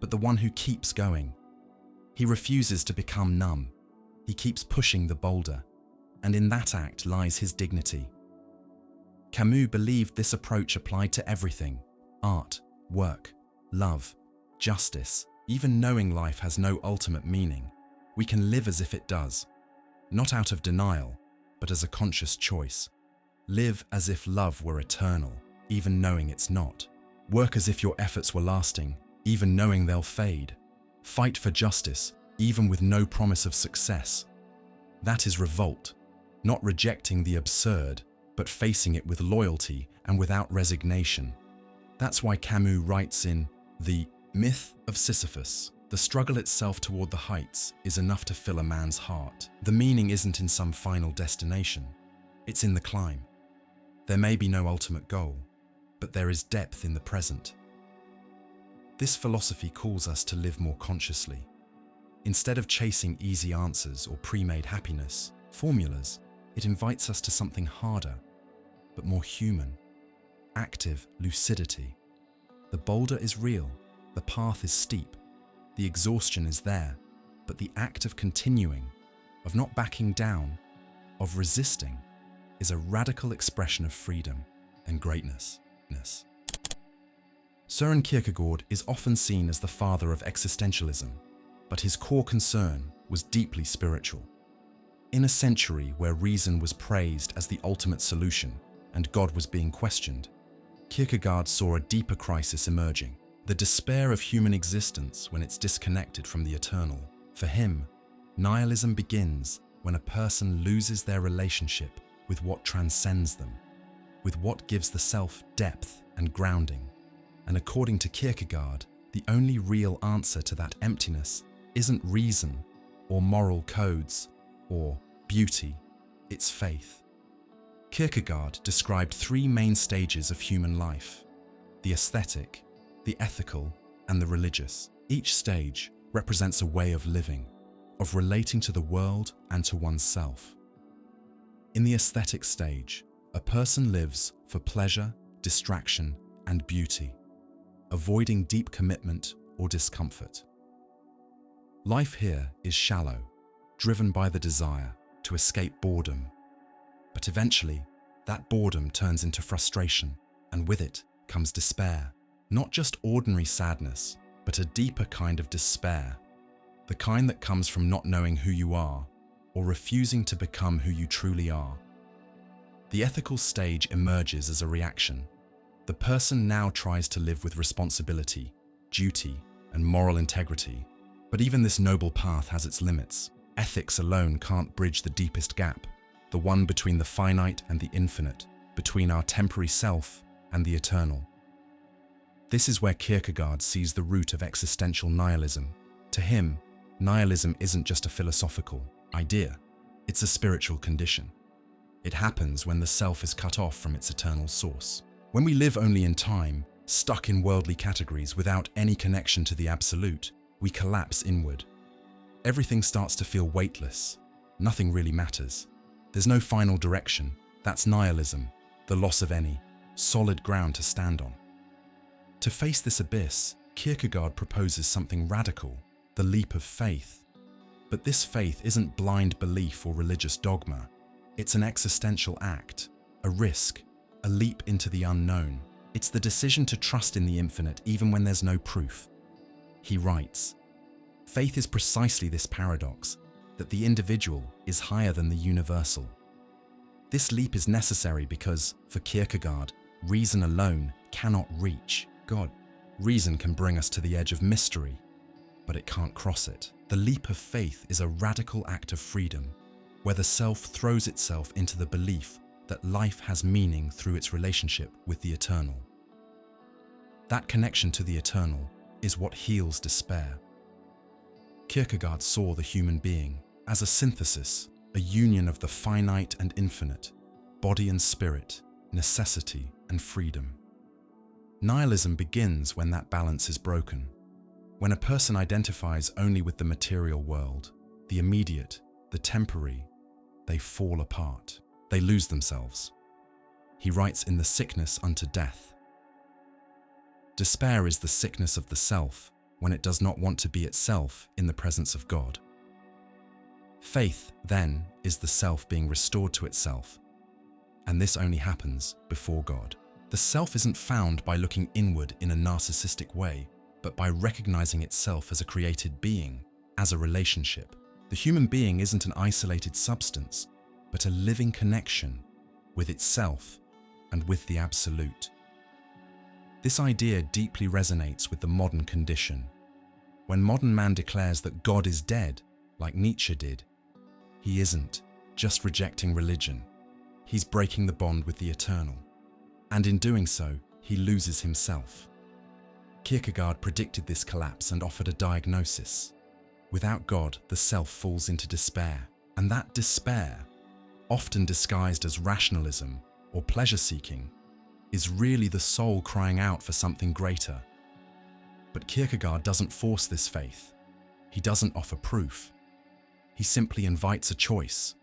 Speaker 1: but the one who keeps going. He refuses to become numb. He keeps pushing the boulder, and in that act lies his dignity. Camus believed this approach applied to everything: art, work, love, justice. Even knowing life has no ultimate meaning, we can live as if it does, not out of denial, but as a conscious choice. Live as if love were eternal, even knowing it's not. Work as if your efforts were lasting, even knowing they'll fade. Fight for justice, even with no promise of success. That is revolt, not rejecting the absurd, but facing it with loyalty and without resignation. That's why Camus writes in The Myth of Sisyphus, the struggle itself toward the heights is enough to fill a man's heart. The meaning isn't in some final destination, it's in the climb. There may be no ultimate goal, but there is depth in the present. This philosophy calls us to live more consciously. Instead of chasing easy answers or pre-made happiness, formulas, it invites us to something harder, but more human. Active lucidity. The boulder is real, the path is steep, the exhaustion is there, but the act of continuing, of not backing down, of resisting, is a radical expression of freedom and greatness. Søren Kierkegaard is often seen as the father of existentialism, but his core concern was deeply spiritual. In a century where reason was praised as the ultimate solution and God was being questioned, Kierkegaard saw a deeper crisis emerging. the despair of human existence when it's disconnected from the eternal. For him, nihilism begins when a person loses their relationship with what transcends them, with what gives the self depth and grounding. And according to Kierkegaard, the only real answer to that emptiness isn't reason or moral codes or beauty, it's faith. Kierkegaard described three main stages of human life: the aesthetic, the ethical, and the religious. Each stage represents a way of living, of relating to the world and to oneself. In the aesthetic stage, a person lives for pleasure, distraction, and beauty, avoiding deep commitment or discomfort. Life here is shallow, driven by the desire to escape boredom. But eventually, that boredom turns into frustration, and with it comes despair. Not just ordinary sadness, but a deeper kind of despair, the kind that comes from not knowing who you are or refusing to become who you truly are. The ethical stage emerges as a reaction. The person now tries to live with responsibility, duty, and moral integrity. But even this noble path has its limits. Ethics alone can't bridge the deepest gap, the one between the finite and the infinite, between our temporary self and the eternal. This is where Kierkegaard sees the root of existential nihilism. To him, nihilism isn't just a philosophical idea, it's a spiritual condition. It happens when the self is cut off from its eternal source. When we live only in time, stuck in worldly categories without any connection to the absolute, we collapse inward. Everything starts to feel weightless. Nothing really matters. There's no final direction. That's nihilism, the loss of any solid ground to stand on. To face this abyss, Kierkegaard proposes something radical, the leap of faith. But this faith isn't blind belief or religious dogma. It's an existential act, a risk, a leap into the unknown. It's the decision to trust in the infinite even when there's no proof. He writes, "Faith is precisely this paradox, that the individual is higher than the universal. This leap is necessary because, for Kierkegaard, reason alone cannot reach God. Reason can bring us to the edge of mystery, but it can't cross it. The leap of faith is a radical act of freedom, where the self throws itself into the belief that life has meaning through its relationship with the eternal. That connection to the eternal is what heals despair." Kierkegaard saw the human being as a synthesis, a union of the finite and infinite, body and spirit, necessity and freedom. Nihilism begins when that balance is broken. When a person identifies only with the material world, the immediate, the temporary, they fall apart. They lose themselves. He writes in The Sickness unto Death, "Despair is the sickness of the self when it does not want to be itself in the presence of God. Faith, then, is the self being restored to itself, and this only happens before God. The self isn't found by looking inward in a narcissistic way, but by recognizing itself as a created being, as a relationship. The human being isn't an isolated substance, but a living connection with itself and with the absolute." This idea deeply resonates with the modern condition. When modern man declares that God is dead, like Nietzsche did, he isn't just rejecting religion. He's breaking the bond with the eternal. And in doing so, he loses himself. Kierkegaard predicted this collapse and offered a diagnosis. Without God, the self falls into despair. And that despair, often disguised as rationalism or pleasure-seeking, is really the soul crying out for something greater. But Kierkegaard doesn't force this faith. He doesn't offer proof. He simply invites a choice.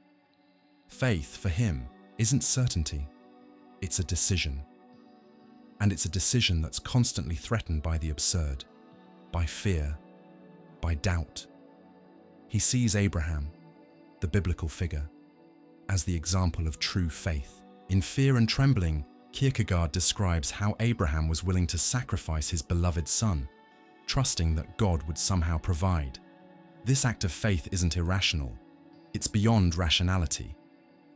Speaker 1: Faith, for him, isn't certainty. It's a decision. And it's a decision that's constantly threatened by the absurd, by fear, by doubt. He sees Abraham, the biblical figure, as the example of true faith. In Fear and Trembling, Kierkegaard describes how Abraham was willing to sacrifice his beloved son, trusting that God would somehow provide. This act of faith isn't irrational. It's beyond rationality.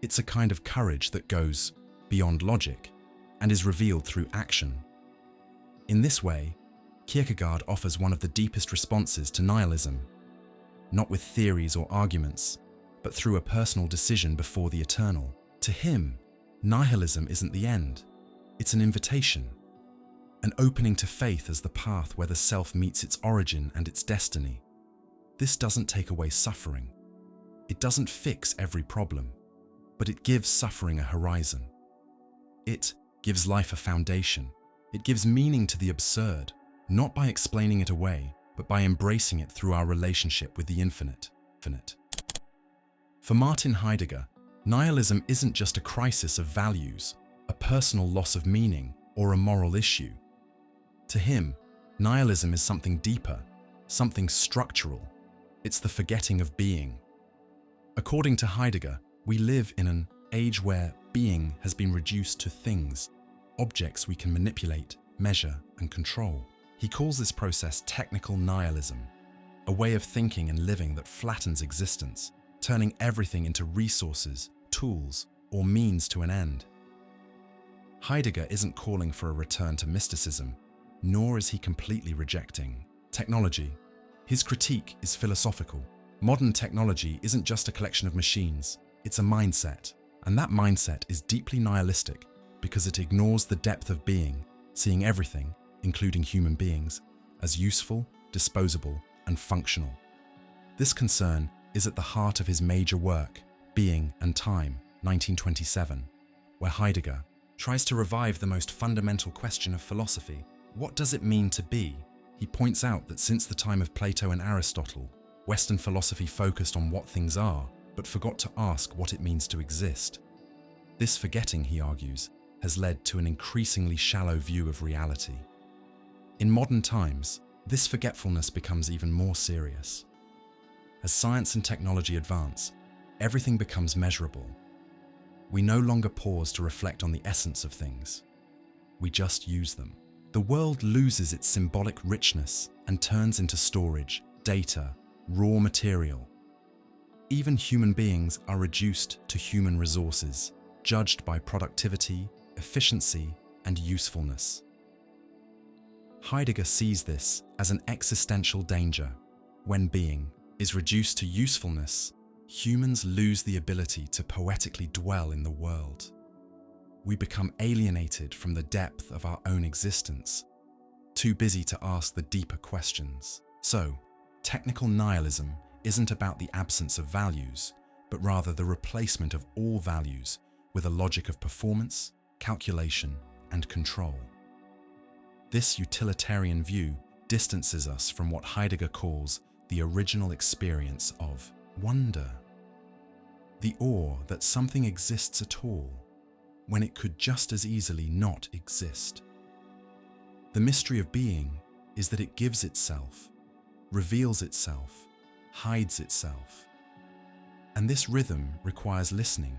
Speaker 1: It's a kind of courage that goes beyond logic and is revealed through action. In this way, Kierkegaard offers one of the deepest responses to nihilism, not with theories or arguments, but through a personal decision before the eternal. To him, nihilism isn't the end, it's an invitation, an opening to faith as the path where the self meets its origin and its destiny. This doesn't take away suffering. It doesn't fix every problem, but it gives suffering a horizon. It gives life a foundation. It gives meaning to the absurd, not by explaining it away, but by embracing it through our relationship with the infinite. For Martin Heidegger, nihilism isn't just a crisis of values, a personal loss of meaning, or a moral issue. To him, nihilism is something deeper, something structural. It's the forgetting of being. According to Heidegger, we live in an age where being has been reduced to things, objects we can manipulate, measure, and control. He calls this process technical nihilism, a way of thinking and living that flattens existence, turning everything into resources, tools, or means to an end. Heidegger isn't calling for a return to mysticism, nor is he completely rejecting technology. His critique is philosophical. Modern technology isn't just a collection of machines, it's a mindset. And that mindset is deeply nihilistic because it ignores the depth of being, seeing everything, including human beings, as useful, disposable, and functional. This concern is at the heart of his major work, Being and Time, 1927, where Heidegger tries to revive the most fundamental question of philosophy. What does it mean to be? He points out that since the time of Plato and Aristotle, Western philosophy focused on what things are, but forgot to ask what it means to exist. This forgetting, he argues, has led to an increasingly shallow view of reality. In modern times, this forgetfulness becomes even more serious. As science and technology advance, everything becomes measurable. We no longer pause to reflect on the essence of things. We just use them. The world loses its symbolic richness and turns into storage, data, raw material. Even human beings are reduced to human resources, judged by productivity, efficiency, and usefulness. Heidegger sees this as an existential danger. When being is reduced to usefulness, humans lose the ability to poetically dwell in the world. We become alienated from the depth of our own existence, too busy to ask the deeper questions. So, technical nihilism isn't about the absence of values, but rather the replacement of all values with a logic of performance, calculation, and control. This utilitarian view distances us from what Heidegger calls the original experience of wonder. The awe that something exists at all, when it could just as easily not exist. The mystery of being is that it gives itself, reveals itself, hides itself. And this rhythm requires listening,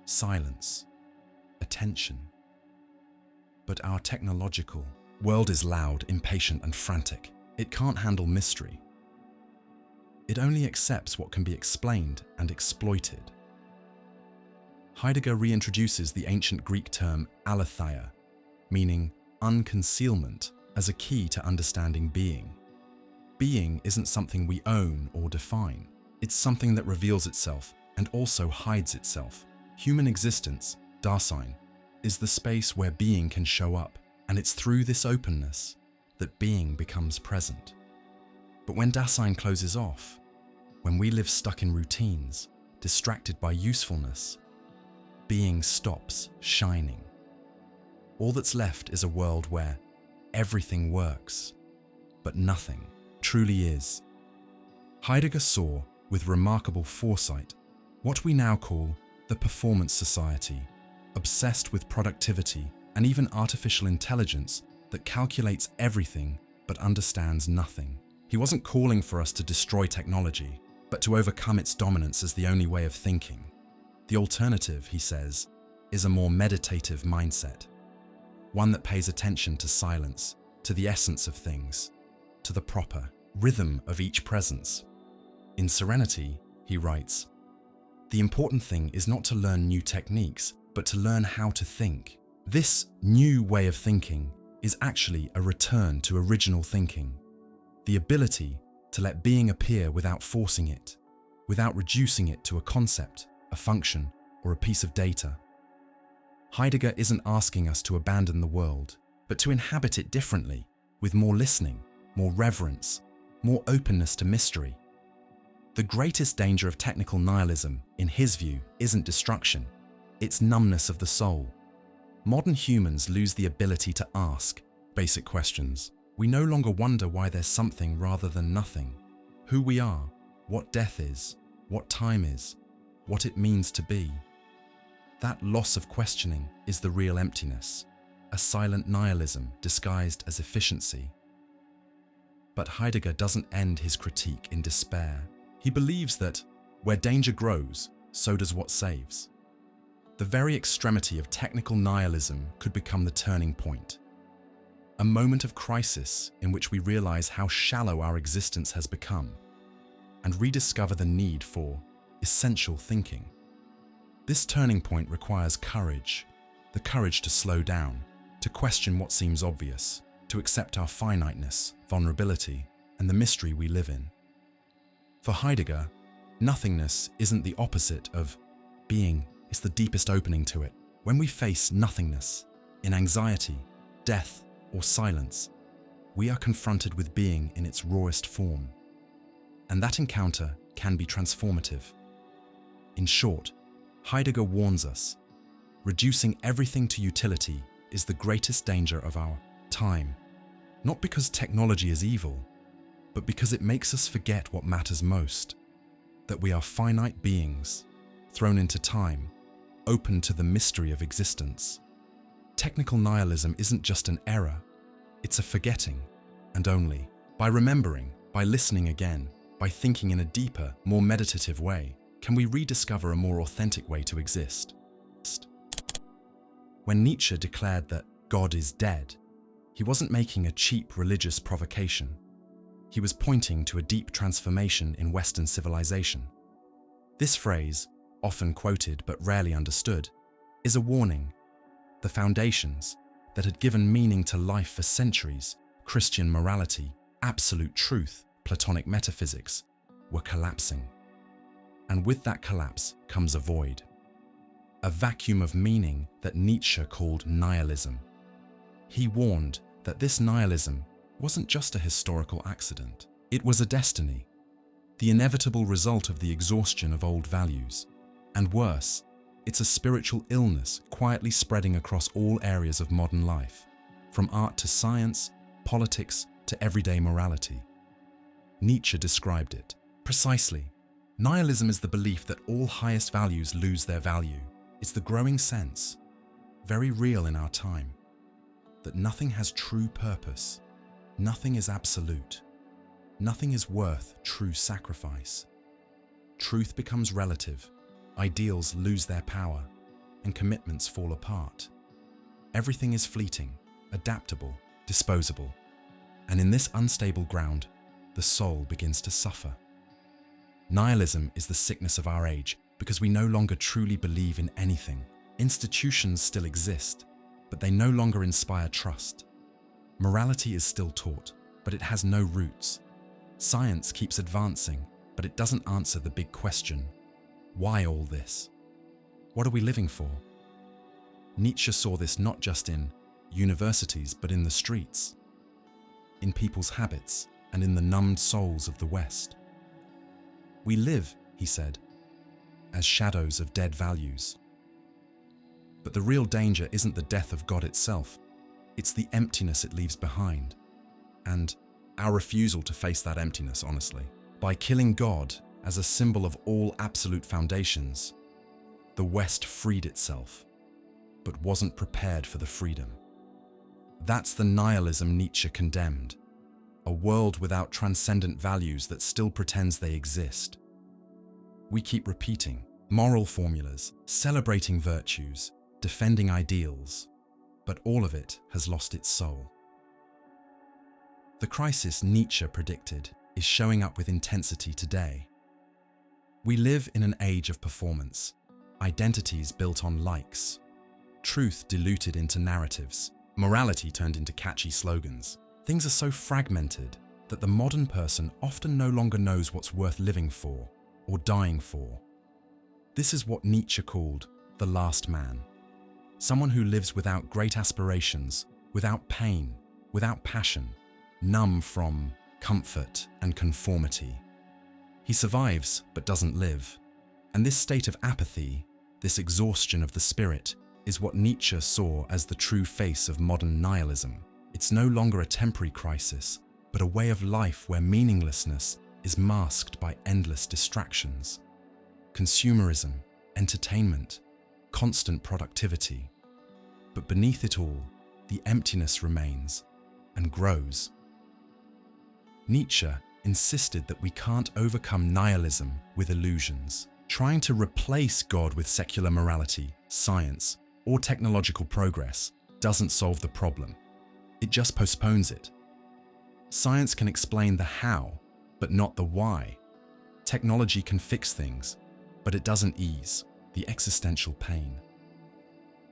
Speaker 1: silence, attention. But our technological world is loud, impatient, and frantic. It can't handle mystery. It only accepts what can be explained and exploited. Heidegger reintroduces the ancient Greek term aletheia, meaning unconcealment, as a key to understanding being. Being isn't something we own or define. It's something that reveals itself and also hides itself. Human existence, Dasein, is the space where being can show up, and it's through this openness that being becomes present. But when Dasein closes off, when we live stuck in routines, distracted by usefulness, being stops shining. All that's left is a world where everything works, but nothing truly is. Heidegger saw, with remarkable foresight, what we now call the performance society, obsessed with productivity and even artificial intelligence that calculates everything but understands nothing. He wasn't calling for us to destroy technology, but to overcome its dominance as the only way of thinking. The alternative, he says, is a more meditative mindset, one that pays attention to silence, to the essence of things, to the proper rhythm of each presence. In Serenity, he writes, "The important thing is not to learn new techniques, but to learn how to think. This new way of thinking is actually a return to original thinking, the ability to let being appear without forcing it, without reducing it to a concept, a function, or a piece of data. Heidegger isn't asking us to abandon the world, but to inhabit it differently, with more listening, more reverence, more openness to mystery. The greatest danger of technical nihilism, in his view, isn't destruction, it's numbness of the soul. Modern humans lose the ability to ask basic questions. We no longer wonder why there's something rather than nothing. Who we are, what death is, what time is, what it means to be. That loss of questioning is the real emptiness, a silent nihilism disguised as efficiency. But Heidegger doesn't end his critique in despair. He believes that where danger grows, so does what saves. The very extremity of technical nihilism could become the turning point. A moment of crisis in which we realize how shallow our existence has become and rediscover the need for essential thinking. This turning point requires courage, the courage to slow down, to question what seems obvious, to accept our finiteness, vulnerability, and the mystery we live in. For Heidegger, nothingness isn't the opposite of being, it's the deepest opening to it. When we face nothingness, in anxiety, death, or silence, we are confronted with being in its rawest form. And that encounter can be transformative. In short, Heidegger warns us, reducing everything to utility is the greatest danger of our time, not because technology is evil, but because it makes us forget what matters most, that we are finite beings, thrown into time, open to the mystery of existence. Technical nihilism isn't just an error, it's a forgetting, and only by remembering, by listening again, by thinking in a deeper, more meditative way, can we rediscover a more authentic way to exist. When Nietzsche declared that God is dead, he wasn't making a cheap religious provocation. He was pointing to a deep transformation in Western civilization. This phrase, often quoted but rarely understood, is a warning. The foundations that had given meaning to life for centuries, Christian morality, absolute truth, Platonic metaphysics, were collapsing. And with that collapse comes a void, a vacuum of meaning that Nietzsche called nihilism. He warned that this nihilism wasn't just a historical accident. It was a destiny, the inevitable result of the exhaustion of old values. And worse, it's a spiritual illness quietly spreading across all areas of modern life, from art to science, politics to everyday morality. Nietzsche described it precisely. Nihilism is the belief that all highest values lose their value. It's the growing sense, very real in our time, that nothing has true purpose, nothing is absolute, nothing is worth true sacrifice. Truth becomes relative, ideals lose their power, and commitments fall apart. Everything is fleeting, adaptable, disposable, and in this unstable ground, the soul begins to suffer. Nihilism is the sickness of our age because we no longer truly believe in anything. Institutions still exist, but they no longer inspire trust. Morality is still taught, but it has no roots. Science keeps advancing, but it doesn't answer the big question: why all this? What are we living for? Nietzsche saw this not just in universities, but in the streets, in people's habits, and in the numbed souls of the West. We live, he said, as shadows of dead values. But the real danger isn't the death of God itself, it's the emptiness it leaves behind, and our refusal to face that emptiness honestly. By killing God as a symbol of all absolute foundations, the West freed itself, but wasn't prepared for the freedom. That's the nihilism Nietzsche condemned, a world without transcendent values that still pretends they exist. We keep repeating moral formulas, celebrating virtues, defending ideals, but all of it has lost its soul. The crisis Nietzsche predicted is showing up with intensity today. We live in an age of performance, identities built on likes, truth diluted into narratives, Morality turned into catchy slogans. Things are so fragmented that the modern person often no longer knows what's worth living for or dying for. This is what Nietzsche called the last man. Someone who lives without great aspirations, without pain, without passion, numb from comfort and conformity. He survives but doesn't live. And this state of apathy, this exhaustion of the spirit, is what Nietzsche saw as the true face of modern nihilism. It's no longer a temporary crisis, but a way of life where meaninglessness is masked by endless distractions. Consumerism, entertainment, constant productivity. But beneath it all, the emptiness remains and grows. Nietzsche insisted that we can't overcome nihilism with illusions. Trying to replace God with secular morality, science, or technological progress doesn't solve the problem. It just postpones it. Science can explain the how, but not the why. Technology can fix things, but it doesn't ease the existential pain.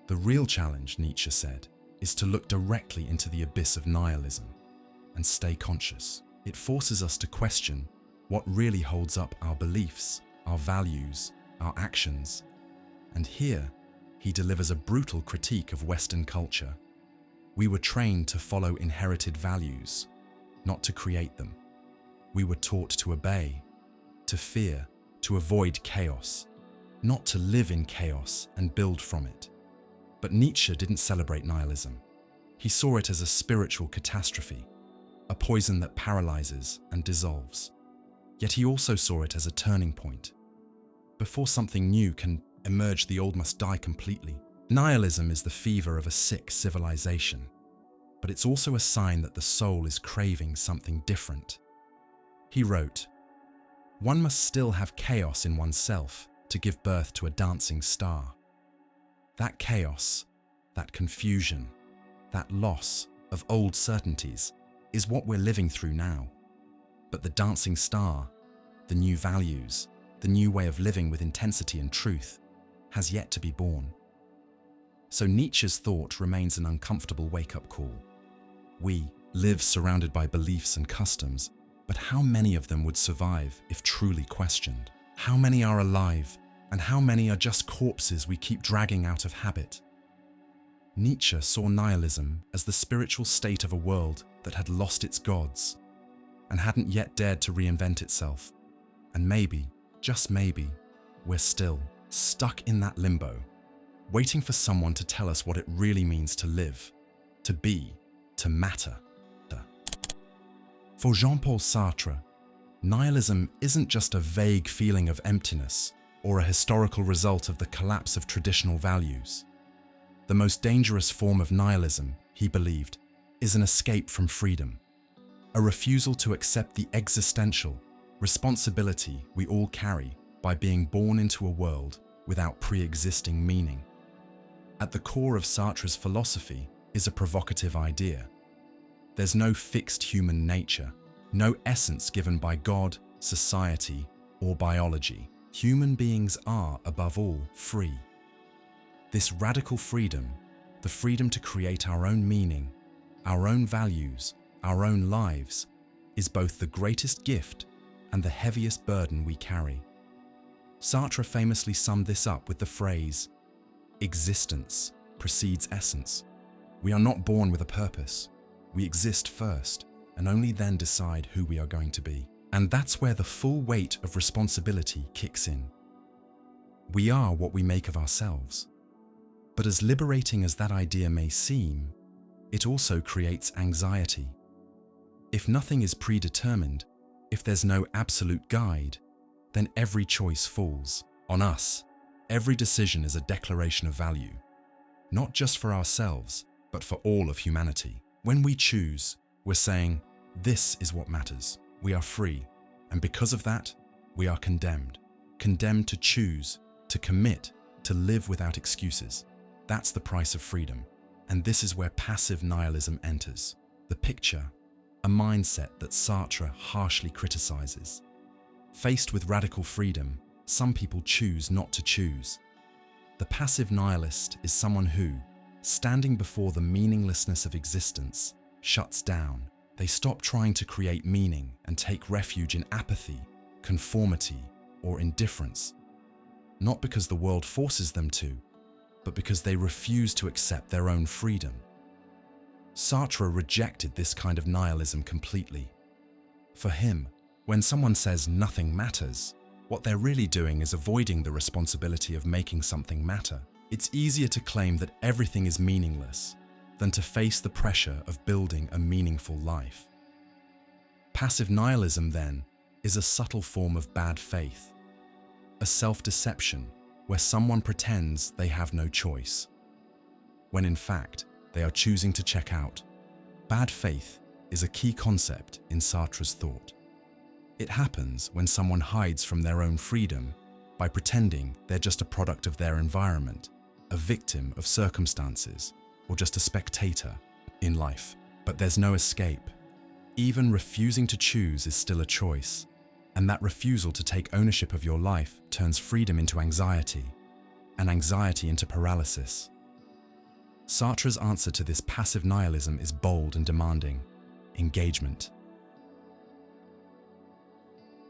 Speaker 1: The real challenge, Nietzsche said, is to look directly into the abyss of nihilism and stay conscious. It forces us to question what really holds up our beliefs, our values, our actions. And here, he delivers a brutal critique of Western culture. We were trained to follow inherited values, not to create them. We were taught to obey, to fear, to avoid chaos, not to live in chaos and build from it. But Nietzsche didn't celebrate nihilism. He saw it as a spiritual catastrophe, a poison that paralyzes and dissolves. Yet he also saw it as a turning point. Before something new can emerge, the old must die completely. Nihilism is the fever of a sick civilization, but it's also a sign that the soul is craving something different. He wrote, "One must still have chaos in oneself to give birth to a dancing star. That chaos, that confusion, that loss of old certainties is what we're living through now. But the dancing star, the new values, the new way of living with intensity and truth, has yet to be born." So Nietzsche's thought remains an uncomfortable wake-up call. We live surrounded by beliefs and customs, but how many of them would survive if truly questioned? How many are alive, and how many are just corpses we keep dragging out of habit? Nietzsche saw nihilism as the spiritual state of a world that had lost its gods and hadn't yet dared to reinvent itself. And maybe, just maybe, we're still stuck in that limbo, waiting for someone to tell us what it really means to live, to be, to matter. For Jean-Paul Sartre, nihilism isn't just a vague feeling of emptiness or a historical result of the collapse of traditional values. The most dangerous form of nihilism, he believed, is an escape from freedom, a refusal to accept the existential responsibility we all carry by being born into a world without pre-existing meaning. At the core of Sartre's philosophy is a provocative idea. There's no fixed human nature, no essence given by God, society, or biology. Human beings are, above all, free. This radical freedom, the freedom to create our own meaning, our own values, our own lives, is both the greatest gift and the heaviest burden we carry. Sartre famously summed this up with the phrase, "Existence precedes essence." We are not born with a purpose. We exist first, and only then decide who we are going to be. And that's where the full weight of responsibility kicks in. We are what we make of ourselves. But as liberating as that idea may seem, it also creates anxiety. If nothing is predetermined, if there's no absolute guide, then every choice falls on us. Every decision is a declaration of value, not just for ourselves, but for all of humanity. When we choose, we're saying, this is what matters. We are free, and because of that, we are condemned. Condemned to choose, to commit, to live without excuses. That's the price of freedom, and this is where passive nihilism enters. The picture, a mindset that Sartre harshly criticizes. Faced with radical freedom, some people choose not to choose. The passive nihilist is someone who, standing before the meaninglessness of existence, shuts down. They stop trying to create meaning and take refuge in apathy, conformity, or indifference. Not because the world forces them to, but because they refuse to accept their own freedom. Sartre rejected this kind of nihilism completely. For him, when someone says nothing matters, what they're really doing is avoiding the responsibility of making something matter. It's easier to claim that everything is meaningless than to face the pressure of building a meaningful life. Passive nihilism, then, is a subtle form of bad faith, a self-deception where someone pretends they have no choice, when in fact they are choosing to check out. Bad faith is a key concept in Sartre's thought. It happens when someone hides from their own freedom by pretending they're just a product of their environment, a victim of circumstances, or just a spectator in life. But there's no escape. Even refusing to choose is still a choice, and that refusal to take ownership of your life turns freedom into anxiety, and anxiety into paralysis. Sartre's answer to this passive nihilism is bold and demanding: engagement.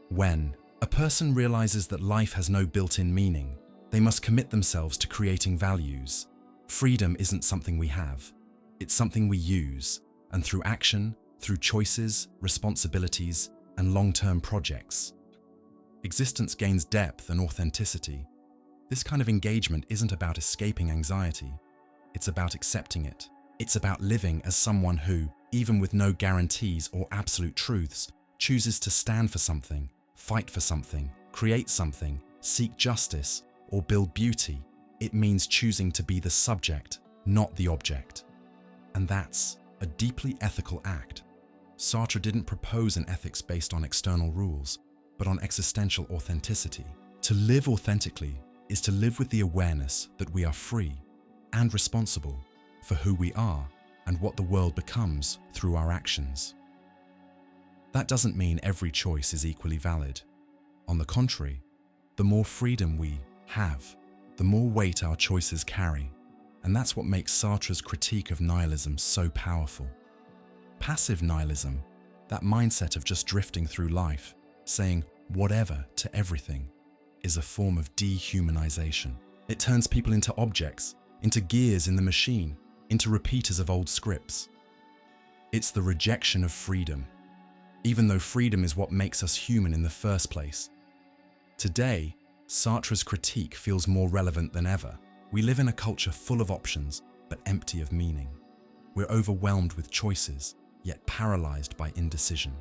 Speaker 1: When a person realizes that life has no built-in meaning, they must commit themselves to creating values. Freedom isn't something we have, it's something we use, and through action, through choices, responsibilities, and long-term projects, existence gains depth and authenticity. This kind of engagement isn't about escaping anxiety, it's about accepting it. It's about living as someone who, even with no guarantees or absolute truths, chooses to stand for something, fight for something, create something, seek justice, or build beauty. It means choosing to be the subject, not the object. And that's a deeply ethical act. Sartre didn't propose an ethics based on external rules, but on existential authenticity. To live authentically is to live with the awareness that we are free and responsible for who we are and what the world becomes through our actions. That doesn't mean every choice is equally valid. On the contrary, the more freedom we have, the more weight our choices carry, and that's what makes Sartre's critique of nihilism so powerful. Passive nihilism, that mindset of just drifting through life, saying whatever to everything, is a form of dehumanization. It turns people into objects, into gears in the machine, into repeaters of old scripts. It's the rejection of freedom, even though freedom is what makes us human in the first place. Today, Sartre's critique feels more relevant than ever. We live in a culture full of options, but empty of meaning. We're overwhelmed with choices, yet paralyzed by indecision.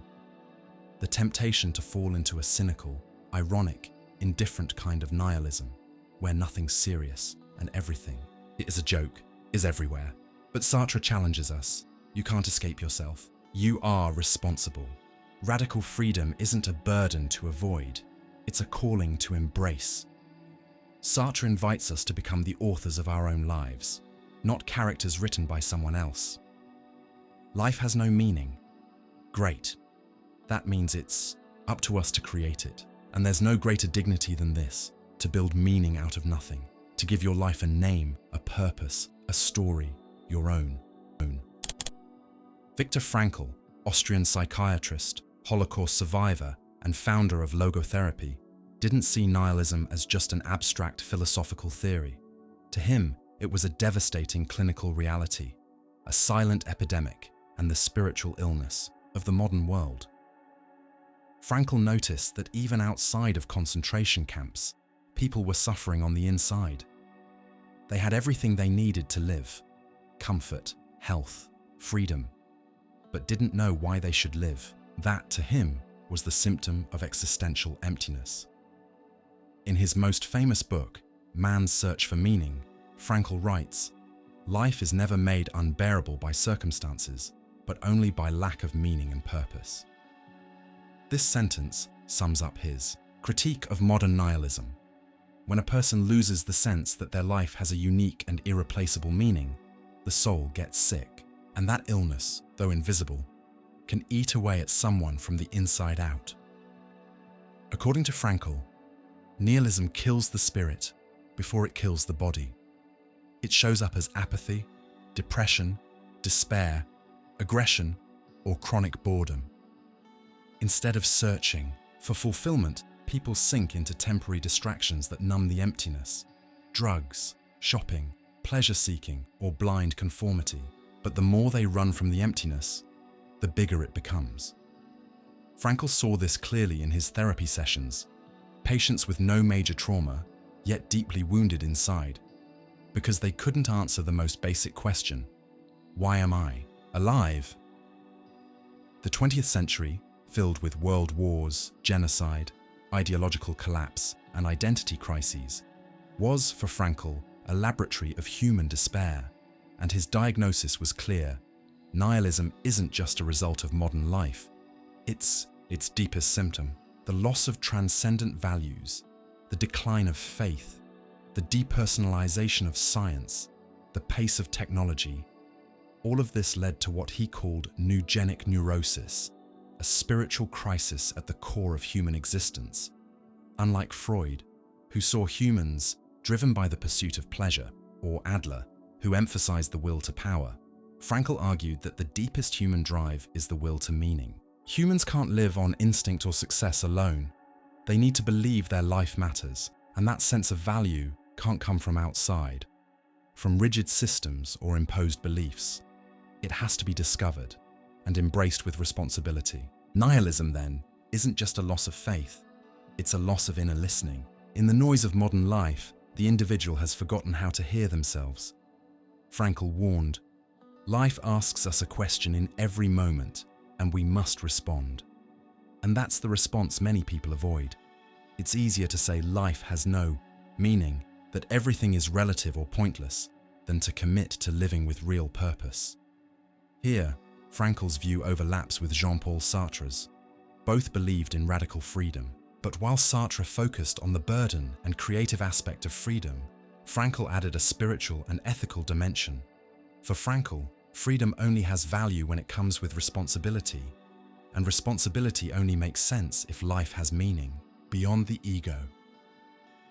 Speaker 1: The temptation to fall into a cynical, ironic, indifferent kind of nihilism, where nothing's serious and everything is a joke, is everywhere. But Sartre challenges us. You can't escape yourself. You are responsible. Radical freedom isn't a burden to avoid. It's a calling to embrace. Sartre invites us to become the authors of our own lives, not characters written by someone else. Life has no meaning. Great. That means it's up to us to create it. And there's no greater dignity than this, to build meaning out of nothing, to give your life a name, a purpose, a story, your own. Viktor Frankl, Austrian psychiatrist, Holocaust survivor, and founder of logotherapy, didn't see nihilism as just an abstract philosophical theory. To him, it was a devastating clinical reality, a silent epidemic, and the spiritual illness of the modern world. Frankl noticed that even outside of concentration camps, people were suffering on the inside. They had everything they needed to live: comfort, health, freedom, but didn't know why they should live. That, to him, was the symptom of existential emptiness. In his most famous book, Man's Search for Meaning, Frankl writes, "Life is never made unbearable by circumstances, but only by lack of meaning and purpose." This sentence sums up his critique of modern nihilism. When a person loses the sense that their life has a unique and irreplaceable meaning, the soul gets sick, and that illness, though invisible, can eat away at someone from the inside out. According to Frankl, nihilism kills the spirit before it kills the body. It shows up as apathy, depression, despair, aggression, or chronic boredom. Instead of searching for fulfillment, people sink into temporary distractions that numb the emptiness. Drugs, shopping, pleasure-seeking, or blind conformity. But the more they run from the emptiness, the bigger it becomes. Frankl saw this clearly in his therapy sessions. Patients with no major trauma, yet deeply wounded inside, because they couldn't answer the most basic question: why am I alive? The 20th century, filled with world wars, genocide, ideological collapse, and identity crises, was, for Frankl, a laboratory of human despair, and his diagnosis was clear. Nihilism isn't just a result of modern life. It's its deepest symptom: the loss of transcendent values, the decline of faith, the depersonalization of science, the pace of technology. All of this led to what he called neugenic neurosis, a spiritual crisis at the core of human existence. Unlike Freud, who saw humans driven by the pursuit of pleasure, or Adler, who emphasized the will to power, Frankl argued that the deepest human drive is the will to meaning. Humans can't live on instinct or success alone. They need to believe their life matters, and that sense of value can't come from outside, from rigid systems or imposed beliefs. It has to be discovered and embraced with responsibility. Nihilism, then, isn't just a loss of faith. It's a loss of inner listening. In the noise of modern life, the individual has forgotten how to hear themselves. Frankl warned, "Life asks us a question in every moment, and we must respond." And that's the response many people avoid. It's easier to say life has no meaning, that everything is relative or pointless, than to commit to living with real purpose. Here, Frankl's view overlaps with Jean-Paul Sartre's. Both believed in radical freedom, but while Sartre focused on the burden and creative aspect of freedom, Frankl added a spiritual and ethical dimension. For Frankl, freedom only has value when it comes with responsibility, and responsibility only makes sense if life has meaning, beyond the ego.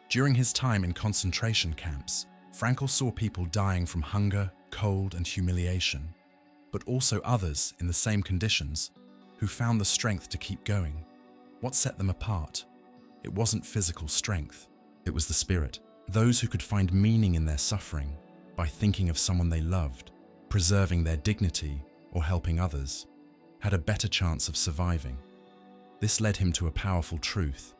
Speaker 1: During his time in concentration camps, Frankl saw people dying from hunger, cold, and humiliation, but also others in the same conditions who found the strength to keep going. What set them apart? It wasn't physical strength, it was the spirit. Those who could find meaning in their suffering by thinking of someone they loved, preserving their dignity, or helping others, had a better chance of surviving. This led him to a powerful truth.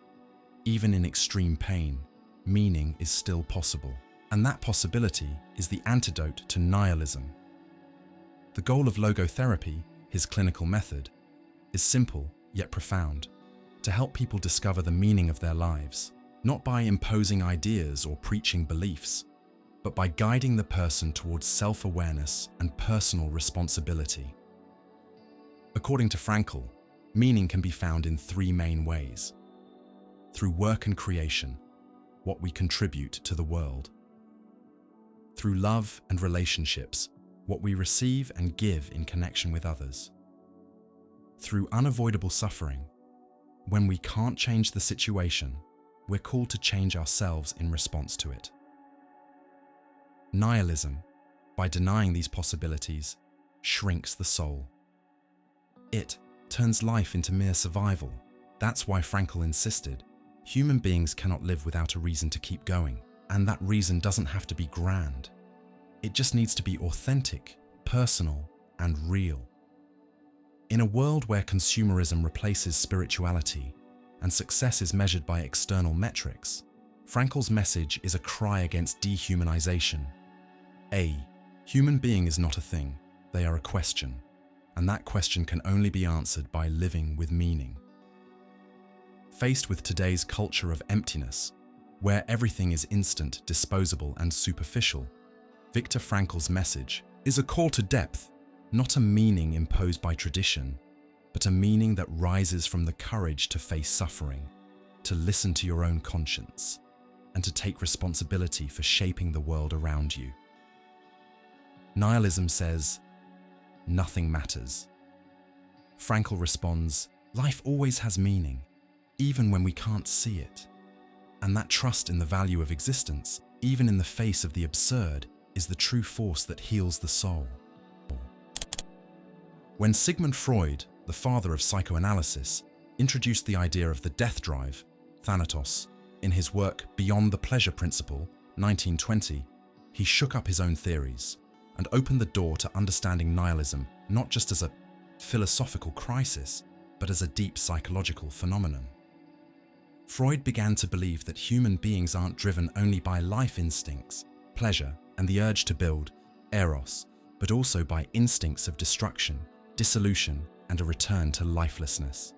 Speaker 1: Even in extreme pain, meaning is still possible. And that possibility is the antidote to nihilism. The goal of logotherapy, his clinical method, is simple yet profound: to help people discover the meaning of their lives, not by imposing ideas or preaching beliefs, but by guiding the person towards self-awareness and personal responsibility. According to Frankl, meaning can be found in three main ways: through work and creation, what we contribute to the world; through love and relationships, what we receive and give in connection with others; through unavoidable suffering, when we can't change the situation, we're called to change ourselves in response to it. Nihilism, by denying these possibilities, shrinks the soul. It turns life into mere survival. That's why Frankl insisted, human beings cannot live without a reason to keep going, and that reason doesn't have to be grand. It just needs to be authentic, personal, and real. In a world where consumerism replaces spirituality and success is measured by external metrics, Frankl's message is a cry against dehumanization. A human being is not a thing, they are a question, and that question can only be answered by living with meaning. Faced with today's culture of emptiness, where everything is instant, disposable, and superficial, Viktor Frankl's message is a call to depth, not a meaning imposed by tradition, but a meaning that rises from the courage to face suffering, to listen to your own conscience, and to take responsibility for shaping the world around you. Nihilism says, nothing matters. Frankl responds, life always has meaning, even when we can't see it. And that trust in the value of existence, even in the face of the absurd, is the true force that heals the soul. When Sigmund Freud, the father of psychoanalysis, introduced the idea of the death drive, Thanatos, in his work Beyond the Pleasure Principle, 1920, he shook up his own theories and opened the door to understanding nihilism not just as a philosophical crisis, but as a deep psychological phenomenon. Freud began to believe that human beings aren't driven only by life instincts, pleasure, and the urge to build, eros, but also by instincts of destruction, dissolution, and a return to lifelessness.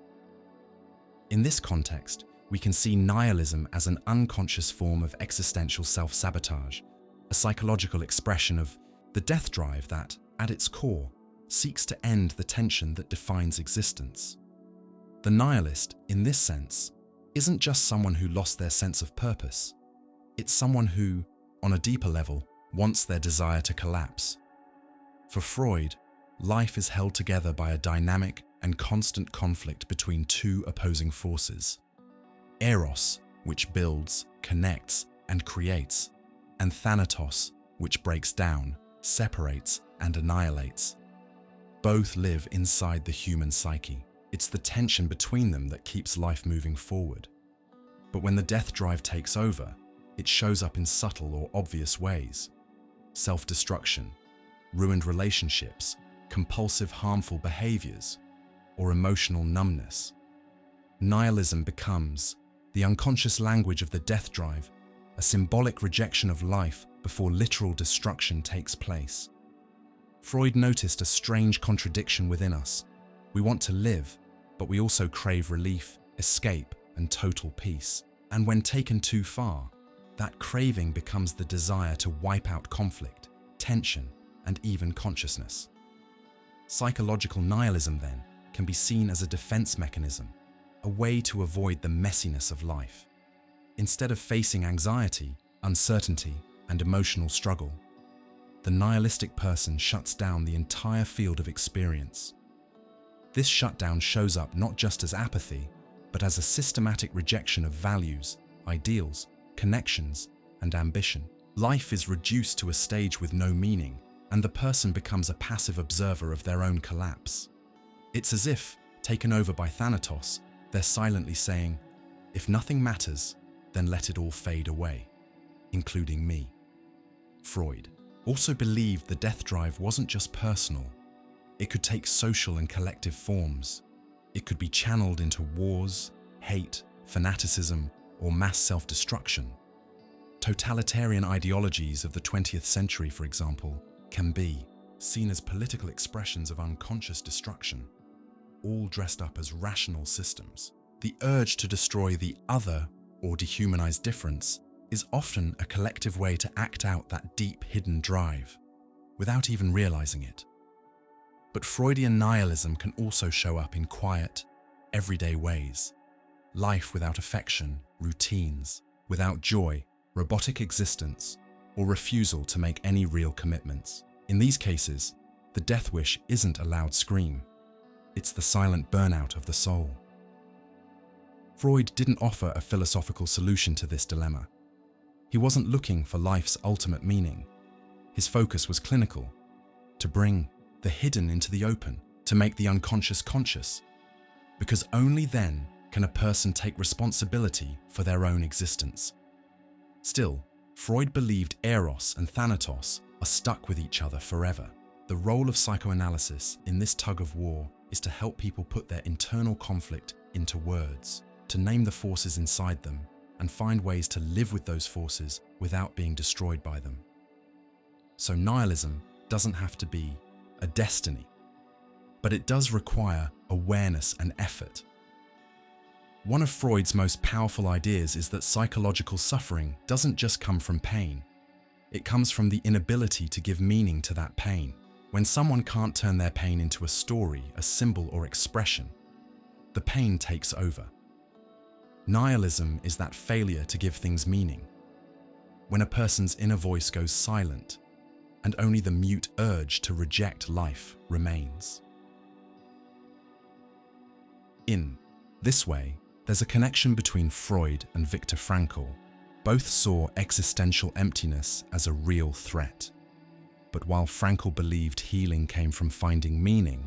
Speaker 1: In this context, we can see nihilism as an unconscious form of existential self-sabotage, a psychological expression of the death drive that, at its core, seeks to end the tension that defines existence. The nihilist, in this sense, isn't just someone who lost their sense of purpose. It's someone who, on a deeper level, wants their desire to collapse. For Freud, life is held together by a dynamic and constant conflict between two opposing forces. Eros, which builds, connects, and creates, and Thanatos, which breaks down, separates, and annihilates. Both live inside the human psyche. It's the tension between them that keeps life moving forward. But when the death drive takes over, it shows up in subtle or obvious ways. Self-destruction, ruined relationships, compulsive harmful behaviors, or emotional numbness. Nihilism becomes the unconscious language of the death drive, a symbolic rejection of life before literal destruction takes place. Freud noticed a strange contradiction within us. We want to live, but we also crave relief, escape, and total peace. And when taken too far, that craving becomes the desire to wipe out conflict, tension, and even consciousness. Psychological nihilism, then, can be seen as a defense mechanism, a way to avoid the messiness of life. Instead of facing anxiety, uncertainty, and emotional struggle, the nihilistic person shuts down the entire field of experience. This shutdown shows up not just as apathy, but as a systematic rejection of values, ideals, connections, and ambition. Life is reduced to a stage with no meaning, and the person becomes a passive observer of their own collapse. It's as if, taken over by Thanatos, they're silently saying, "If nothing matters, then let it all fade away, including me." Freud also believed the death drive wasn't just personal. It could take social and collective forms. It could be channeled into wars, hate, fanaticism, or mass self-destruction. Totalitarian ideologies of the 20th century, for example, can be seen as political expressions of unconscious destruction, all dressed up as rational systems. The urge to destroy the other or dehumanize difference is often a collective way to act out that deep hidden drive, without even realizing it. But Freudian nihilism can also show up in quiet, everyday ways. Life without affection, routines, without joy, robotic existence, or refusal to make any real commitments. In these cases, the death wish isn't a loud scream. It's the silent burnout of the soul. Freud didn't offer a philosophical solution to this dilemma. He wasn't looking for life's ultimate meaning. His focus was clinical, to bring the hidden into the open, to make the unconscious conscious, because only then can a person take responsibility for their own existence. Still, Freud believed Eros and Thanatos are stuck with each other forever. The role of psychoanalysis in this tug of war is to help people put their internal conflict into words, to name the forces inside them, and find ways to live with those forces without being destroyed by them. So nihilism doesn't have to be a destiny, but it does require awareness and effort. One of Freud's most powerful ideas is that psychological suffering doesn't just come from pain. It comes from the inability to give meaning to that pain. When someone can't turn their pain into a story, a symbol, or expression, the pain takes over. Nihilism is that failure to give things meaning. When a person's inner voice goes silent, and only the mute urge to reject life remains. In this way, there's a connection between Freud and Viktor Frankl. Both saw existential emptiness as a real threat. But while Frankl believed healing came from finding meaning,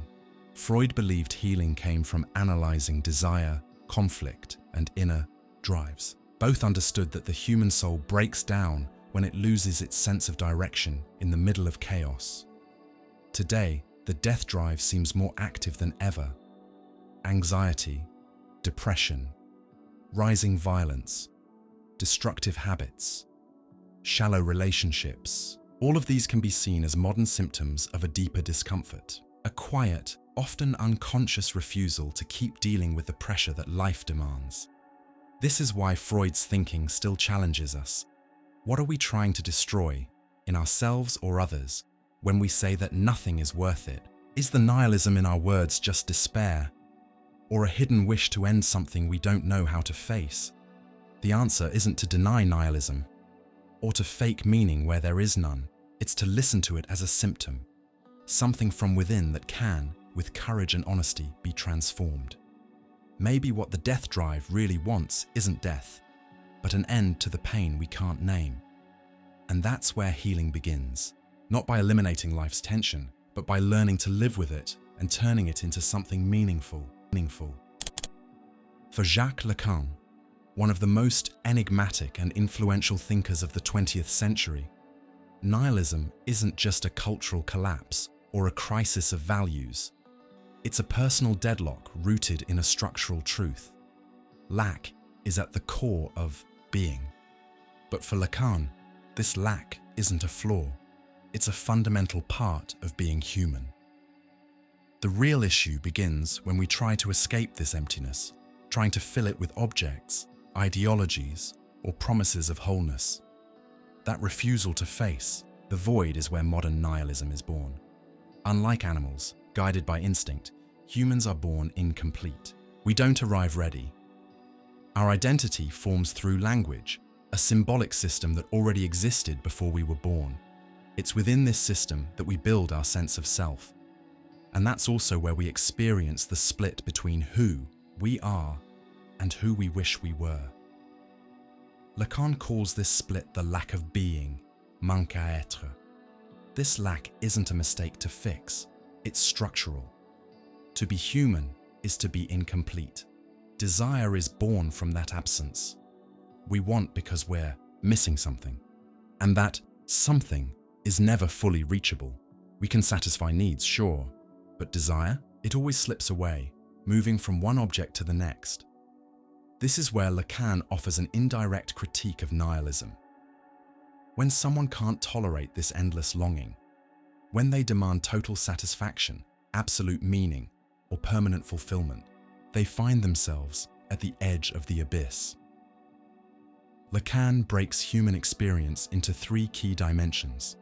Speaker 1: Freud believed healing came from analyzing desire, conflict, and inner drives. Both understood that the human soul breaks down when it loses its sense of direction in the middle of chaos. Today, the death drive seems more active than ever. Anxiety, depression, rising violence, destructive habits, shallow relationships, all of these can be seen as modern symptoms of a deeper discomfort, a quiet, often unconscious refusal to keep dealing with the pressure that life demands. This is why Freud's thinking still challenges us. What are we trying to destroy, in ourselves or others, when we say that nothing is worth it? Is the nihilism in our words just despair, or a hidden wish to end something we don't know how to face? The answer isn't to deny nihilism, or to fake meaning where there is none. It's to listen to it as a symptom, something from within that can, with courage and honesty, be transformed. Maybe what the death drive really wants isn't death, but an end to the pain we can't name. And that's where healing begins, not by eliminating life's tension, but by learning to live with it and turning it into something meaningful. For Jacques Lacan, one of the most enigmatic and influential thinkers of the 20th century, nihilism isn't just a cultural collapse or a crisis of values. It's a personal deadlock rooted in a structural truth. Lack is at the core of being. But for Lacan, this lack isn't a flaw. It's a fundamental part of being human. The real issue begins when we try to escape this emptiness, trying to fill it with objects, ideologies, or promises of wholeness. That refusal to face the void is where modern nihilism is born. Unlike animals, guided by instinct, humans are born incomplete. We don't arrive ready. Our identity forms through language, a symbolic system that already existed before we were born. It's within this system that we build our sense of self. And that's also where we experience the split between who we are and who we wish we were. Lacan calls this split the lack of being, manque à être. This lack isn't a mistake to fix, it's structural. To be human is to be incomplete. Desire is born from that absence. We want because we're missing something. And that something is never fully reachable. We can satisfy needs, sure, but desire, it always slips away, moving from one object to the next. This is where Lacan offers an indirect critique of nihilism. When someone can't tolerate this endless longing, when they demand total satisfaction, absolute meaning, or permanent fulfillment, they find themselves at the edge of the abyss. Lacan breaks human experience into three key dimensions: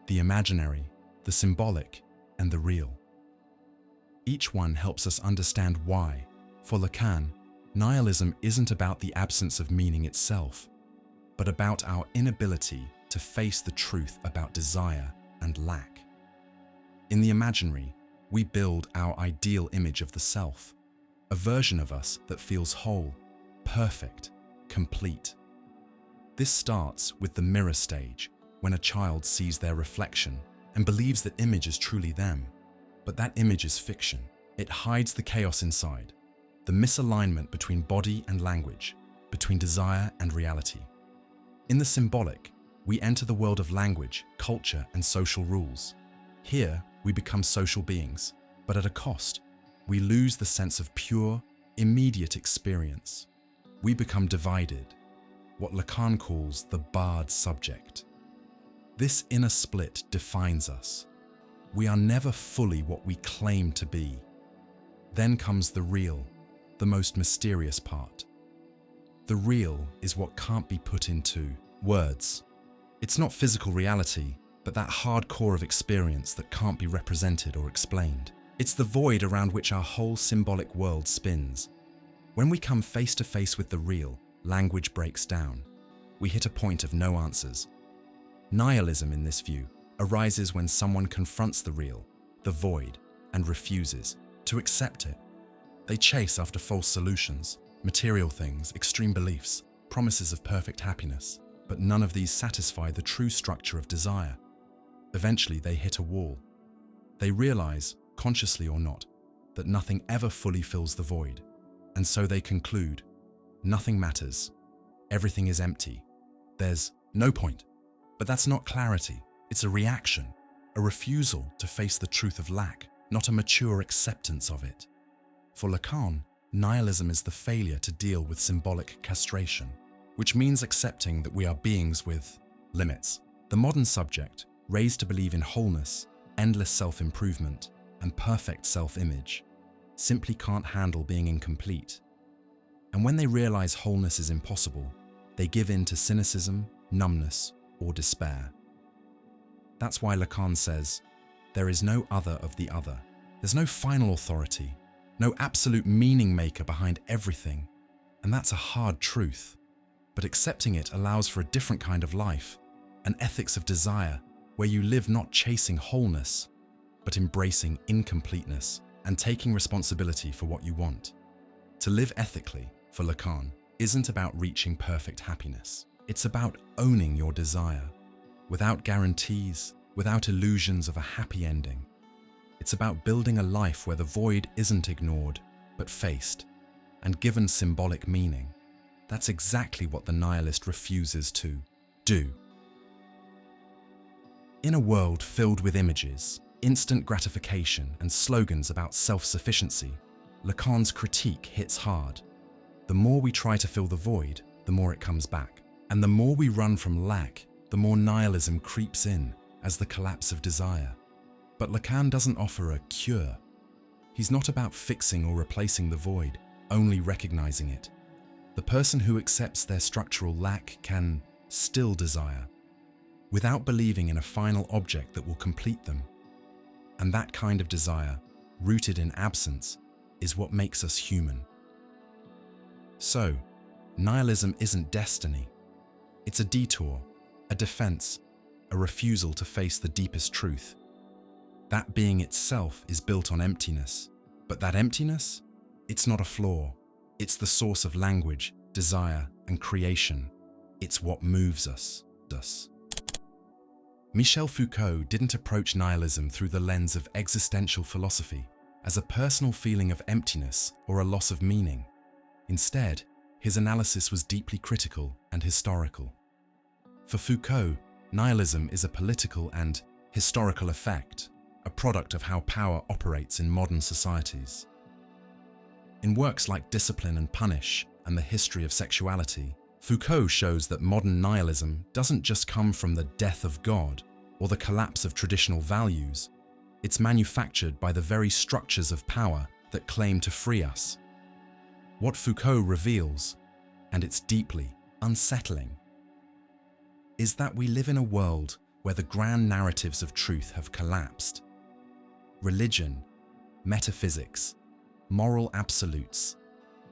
Speaker 1: the imaginary, the symbolic, and the real. Each one helps us understand why, for Lacan, nihilism isn't about the absence of meaning itself, but about our inability to face the truth about desire and lack. In the imaginary, we build our ideal image of the self, a version of us that feels whole, perfect, complete. This starts with the mirror stage, when a child sees their reflection and believes that image is truly them. But that image is fiction. It hides the chaos inside, the misalignment between body and language, between desire and reality. In the symbolic, we enter the world of language, culture, and social rules. Here, we become social beings, but at a cost. We lose the sense of pure, immediate experience. We become divided, what Lacan calls the barred subject. This inner split defines us. We are never fully what we claim to be. Then comes the real, the most mysterious part. The real is what can't be put into words. It's not physical reality, but that hard core of experience that can't be represented or explained. It's the void around which our whole symbolic world spins. When we come face to face with the real, language breaks down. We hit a point of no answers. Nihilism, in this view, arises when someone confronts the real, the void, and refuses to accept it. They chase after false solutions, material things, extreme beliefs, promises of perfect happiness, but none of these satisfy the true structure of desire. Eventually, they hit a wall. They realize, consciously or not, that nothing ever fully fills the void. And so they conclude, nothing matters. Everything is empty. There's no point. But that's not clarity. It's a reaction, a refusal to face the truth of lack, not a mature acceptance of it. For Lacan, nihilism is the failure to deal with symbolic castration, which means accepting that we are beings with limits. The modern subject, raised to believe in wholeness, endless self-improvement, and perfect self-image, simply can't handle being incomplete. And when they realize wholeness is impossible, they give in to cynicism, numbness, or despair. That's why Lacan says, there is no other of the other. There's no final authority, no absolute meaning maker behind everything. And that's a hard truth. But accepting it allows for a different kind of life, an ethics of desire, where you live not chasing wholeness, but embracing incompleteness and taking responsibility for what you want. To live ethically, for Lacan, isn't about reaching perfect happiness. It's about owning your desire, without guarantees, without illusions of a happy ending. It's about building a life where the void isn't ignored, but faced, and given symbolic meaning. That's exactly what the nihilist refuses to do. In a world filled with images, instant gratification, and slogans about self-sufficiency, Lacan's critique hits hard. The more we try to fill the void, the more it comes back. And the more we run from lack, the more nihilism creeps in as the collapse of desire. But Lacan doesn't offer a cure. He's not about fixing or replacing the void, only recognizing it. The person who accepts their structural lack can still desire, without believing in a final object that will complete them. And that kind of desire, rooted in absence, is what makes us human. So, nihilism isn't destiny. It's a detour, a defense, a refusal to face the deepest truth. That being itself is built on emptiness, but that emptiness, it's not a flaw. It's the source of language, desire, and creation. It's what moves us. Michel Foucault didn't approach nihilism through the lens of existential philosophy, as a personal feeling of emptiness or a loss of meaning. Instead, his analysis was deeply critical and historical. For Foucault, nihilism is a political and historical effect, a product of how power operates in modern societies. In works like Discipline and Punish and The History of Sexuality, Foucault shows that modern nihilism doesn't just come from the death of God or the collapse of traditional values. It's manufactured by the very structures of power that claim to free us. What Foucault reveals, and it's deeply unsettling, is that we live in a world where the grand narratives of truth have collapsed. Religion, metaphysics, moral absolutes,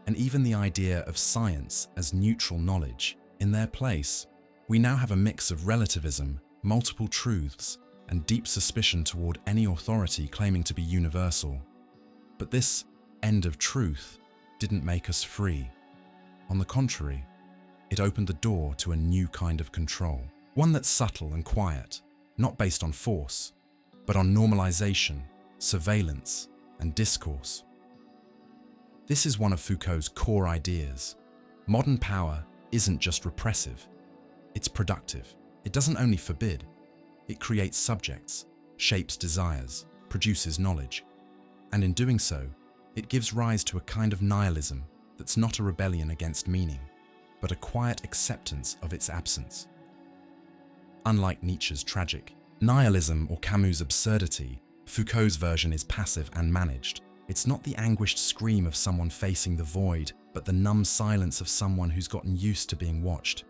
Speaker 1: and even the idea of science as neutral knowledge. In their place, we now have a mix of relativism, multiple truths, and deep suspicion toward any authority claiming to be universal. But this end of truth didn't make us free. On the contrary, it opened the door to a new kind of control, one that's subtle and quiet, not based on force, but on normalization, surveillance, and discourse. This is one of Foucault's core ideas. Modern power isn't just repressive, it's productive. It doesn't only forbid, it creates subjects, shapes desires, produces knowledge. And in doing so, it gives rise to a kind of nihilism that's not a rebellion against meaning, but a quiet acceptance of its absence. Unlike Nietzsche's tragic nihilism or Camus' absurdity, Foucault's version is passive and managed. It's not the anguished scream of someone facing the void, but the numb silence of someone who's gotten used to being watched,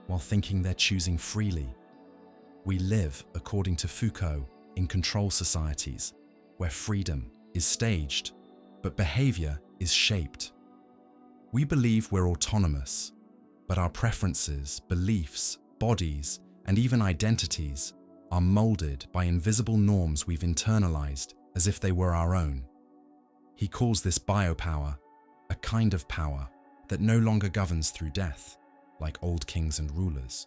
Speaker 1: while thinking they're choosing freely. We live, according to Foucault, in control societies, where freedom is staged, but behavior is shaped. We believe we're autonomous, but our preferences, beliefs, bodies, and even identities are molded by invisible norms we've internalized as if they were our own. He calls this biopower, a kind of power that no longer governs through death, like old kings and rulers,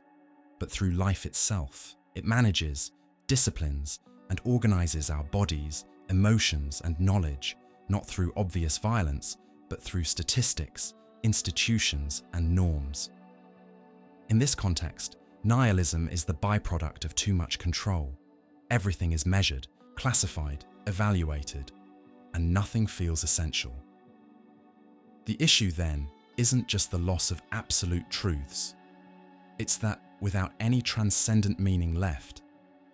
Speaker 1: but through life itself. It manages, disciplines, and organizes our bodies, emotions, and knowledge, not through obvious violence, but through statistics, institutions, and norms. In this context, nihilism is the byproduct of too much control. Everything is measured, classified, evaluated, and nothing feels essential. The issue, then, isn't just the loss of absolute truths. It's that, without any transcendent meaning left,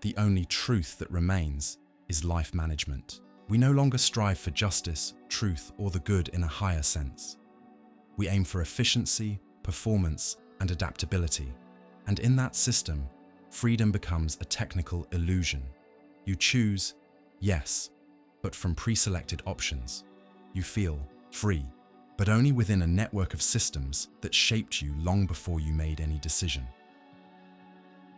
Speaker 1: the only truth that remains is life management. We no longer strive for justice, truth, or the good in a higher sense. We aim for efficiency, performance, and adaptability. And in that system, freedom becomes a technical illusion. You choose, yes, but from pre-selected options. You feel free, but only within a network of systems that shaped you long before you made any decision.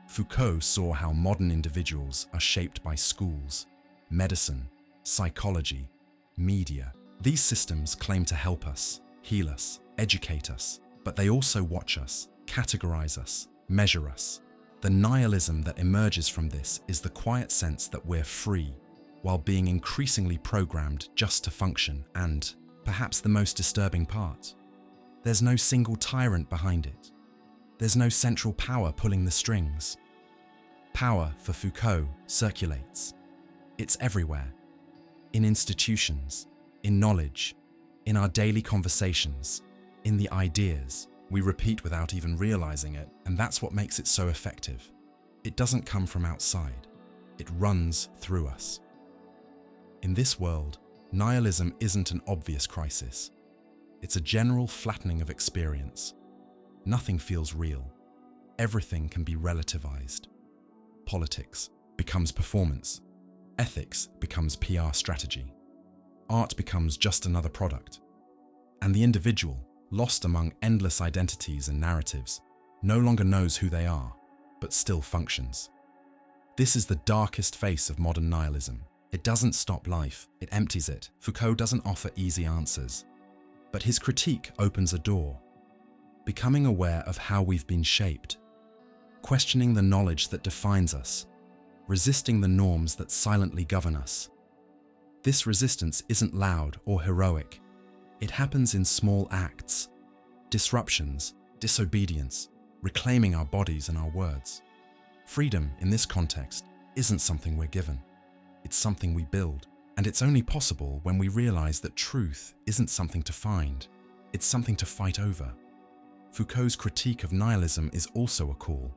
Speaker 1: Foucault saw how modern individuals are shaped by schools, medicine, psychology, media. These systems claim to help us, heal us, educate us, but they also watch us, categorize us, measure us. The nihilism that emerges from this is the quiet sense that we're free, while being increasingly programmed just to function and, perhaps the most disturbing part, there's no single tyrant behind it. There's no central power pulling the strings. Power, for Foucault, circulates. It's everywhere. In institutions, in knowledge, in our daily conversations, in the ideas we repeat without even realizing it, and that's what makes it so effective. It doesn't come from outside. It runs through us. In this world, nihilism isn't an obvious crisis. It's a general flattening of experience. Nothing feels real. Everything can be relativized. Politics becomes performance. Ethics becomes PR strategy. Art becomes just another product. And the individual, lost among endless identities and narratives, no longer knows who they are, but still functions. This is the darkest face of modern nihilism. It doesn't stop life, it empties it. Foucault doesn't offer easy answers, but his critique opens a door. Becoming aware of how we've been shaped, questioning the knowledge that defines us, resisting the norms that silently govern us. This resistance isn't loud or heroic. It happens in small acts, disruptions, disobedience, reclaiming our bodies and our words. Freedom, in this context, isn't something we're given. It's something we build, and it's only possible when we realize that truth isn't something to find, it's something to fight over. Foucault's critique of nihilism is also a call.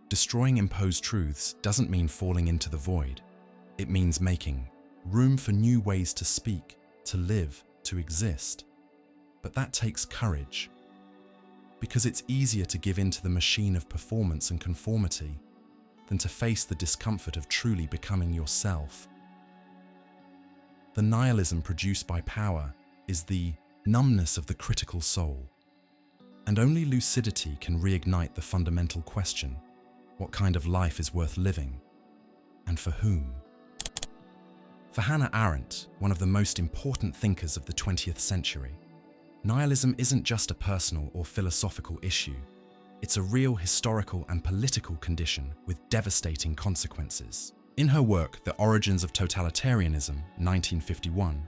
Speaker 1: Destroying imposed truths doesn't mean falling into the void. It means making room for new ways to speak, to live, to exist. But that takes courage, because it's easier to give in to the machine of performance and conformity than to face the discomfort of truly becoming yourself. The nihilism produced by power is the numbness of the critical soul, and only lucidity can reignite the fundamental question: what kind of life is worth living, and for whom? For Hannah Arendt, one of the most important thinkers of the 20th century, nihilism isn't just a personal or philosophical issue. It's a real historical and political condition with devastating consequences. In her work, The Origins of Totalitarianism, 1951,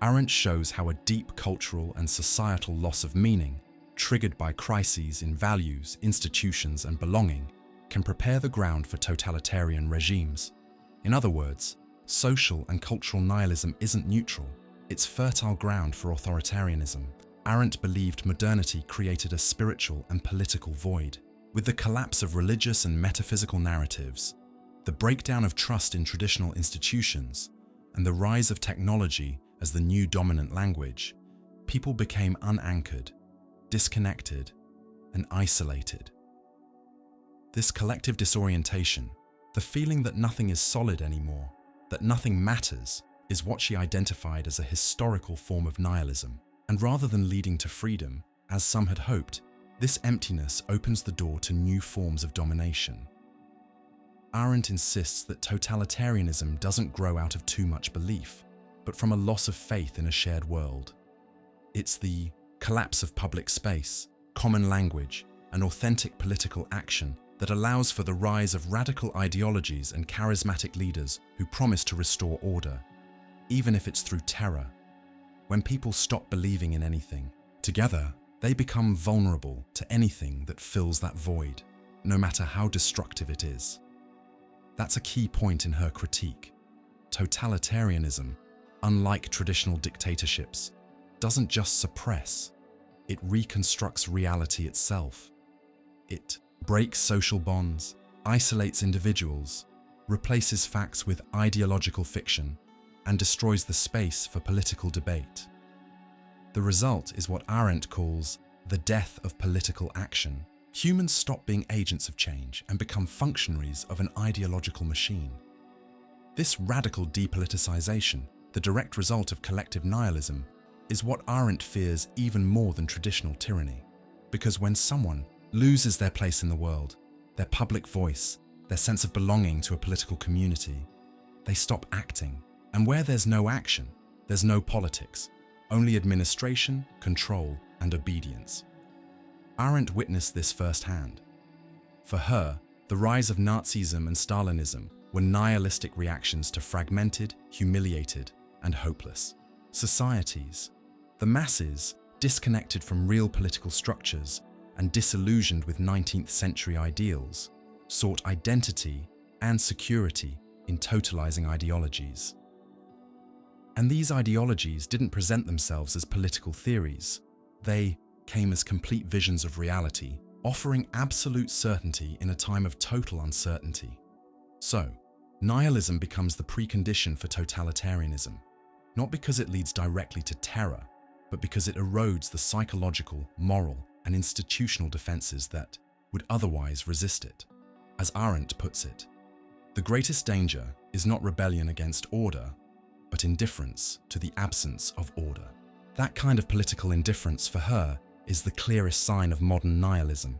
Speaker 1: Arendt shows how a deep cultural and societal loss of meaning, triggered by crises in values, institutions, and belonging, can prepare the ground for totalitarian regimes. In other words, social and cultural nihilism isn't neutral, it's fertile ground for authoritarianism. Arendt believed modernity created a spiritual and political void. With the collapse of religious and metaphysical narratives, the breakdown of trust in traditional institutions, and the rise of technology as the new dominant language, people became unanchored, disconnected, and isolated. This collective disorientation, the feeling that nothing is solid anymore, that nothing matters, is what she identified as a historical form of nihilism. And rather than leading to freedom, as some had hoped, this emptiness opens the door to new forms of domination. Arendt insists that totalitarianism doesn't grow out of too much belief, but from a loss of faith in a shared world. It's the collapse of public space, common language, and authentic political action that allows for the rise of radical ideologies and charismatic leaders who promise to restore order, even if it's through terror. When people stop believing in anything, together they become vulnerable to anything that fills that void, no matter how destructive it is. That's a key point in her critique. Totalitarianism, unlike traditional dictatorships, doesn't just suppress, it reconstructs reality itself. It breaks social bonds, isolates individuals, replaces facts with ideological fiction, and destroys the space for political debate. The result is what Arendt calls the death of political action. Humans stop being agents of change and become functionaries of an ideological machine. This radical depoliticization, the direct result of collective nihilism, is what Arendt fears even more than traditional tyranny. Because when someone loses their place in the world, their public voice, their sense of belonging to a political community, they stop acting. And where there's no action, there's no politics, only administration, control, and obedience. Arendt witnessed this firsthand. For her, the rise of Nazism and Stalinism were nihilistic reactions to fragmented, humiliated, and hopeless societies. The masses, disconnected from real political structures and disillusioned with 19th century ideals, sought identity and security in totalizing ideologies. And these ideologies didn't present themselves as political theories. They came as complete visions of reality, offering absolute certainty in a time of total uncertainty. So, nihilism becomes the precondition for totalitarianism, not because it leads directly to terror, but because it erodes the psychological, moral, and institutional defenses that would otherwise resist it. As Arendt puts it, the greatest danger is not rebellion against order, but indifference to the absence of order. That kind of political indifference for her is the clearest sign of modern nihilism,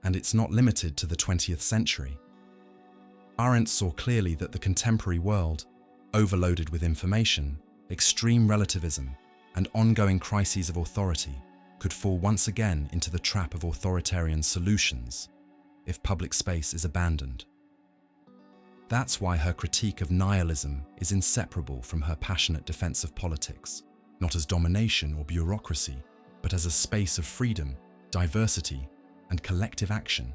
Speaker 1: and it's not limited to the 20th century. Arendt saw clearly that the contemporary world, overloaded with information, extreme relativism, and ongoing crises of authority, could fall once again into the trap of authoritarian solutions if public space is abandoned. That's why her critique of nihilism is inseparable from her passionate defense of politics, not as domination or bureaucracy, but as a space of freedom, diversity, and collective action.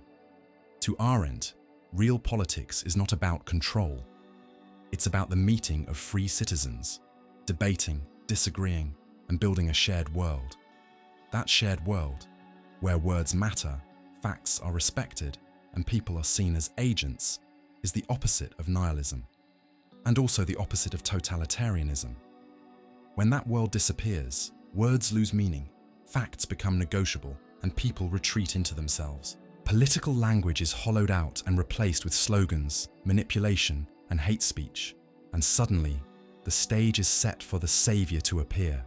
Speaker 1: To Arendt, real politics is not about control. It's about the meeting of free citizens, debating, disagreeing, and building a shared world. That shared world, where words matter, facts are respected, and people are seen as agents, is the opposite of nihilism, and also the opposite of totalitarianism. When that world disappears, words lose meaning, facts become negotiable, and people retreat into themselves. Political language is hollowed out and replaced with slogans, manipulation, and hate speech, and suddenly, the stage is set for the savior to appear,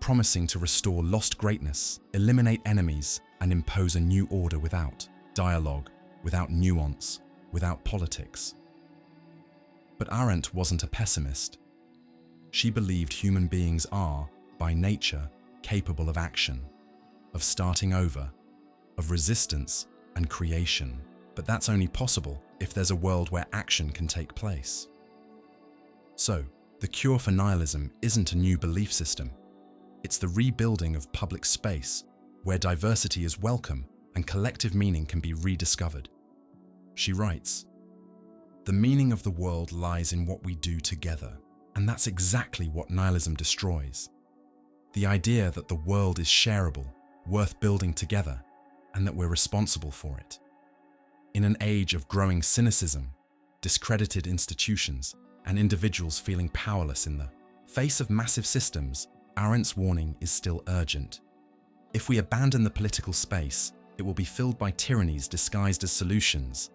Speaker 1: promising to restore lost greatness, eliminate enemies, and impose a new order without dialogue, without nuance, without politics. But Arendt wasn't a pessimist. She believed human beings are, by nature, capable of action, of starting over, of resistance and creation. But that's only possible if there's a world where action can take place. So, the cure for nihilism isn't a new belief system. It's the rebuilding of public space, where diversity is welcome and collective meaning can be rediscovered. She writes, "The meaning of the world lies in what we do together." And that's exactly what nihilism destroys. The idea that the world is shareable, worth building together, and that we're responsible for it. In an age of growing cynicism, discredited institutions, and individuals feeling powerless in the face of massive systems, Arendt's warning is still urgent. If we abandon the political space, it will be filled by tyrannies disguised as solutions.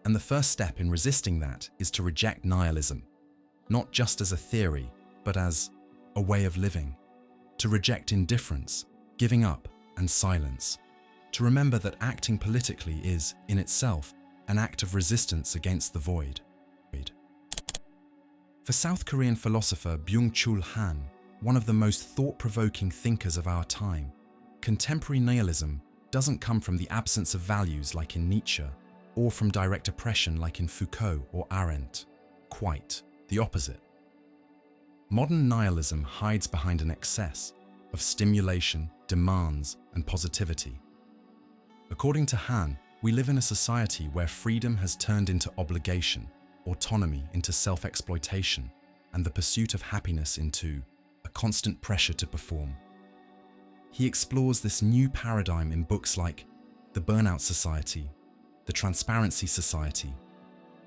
Speaker 1: And the first step in resisting that is to reject nihilism, not just as a theory, but as a way of living. To reject indifference, giving up, and silence. To remember that acting politically is, in itself, an act of resistance against the void. For South Korean philosopher Byung-Chul Han, one of the most thought-provoking thinkers of our time, contemporary nihilism doesn't come from the absence of values like in Nietzsche, or from direct oppression like in Foucault or Arendt. Quite the opposite. Modern nihilism hides behind an excess of stimulation, demands, and positivity. According to Han, we live in a society where freedom has turned into obligation, autonomy into self-exploitation, and the pursuit of happiness into a constant pressure to perform. He explores this new paradigm in books like The Burnout Society, The Transparency Society,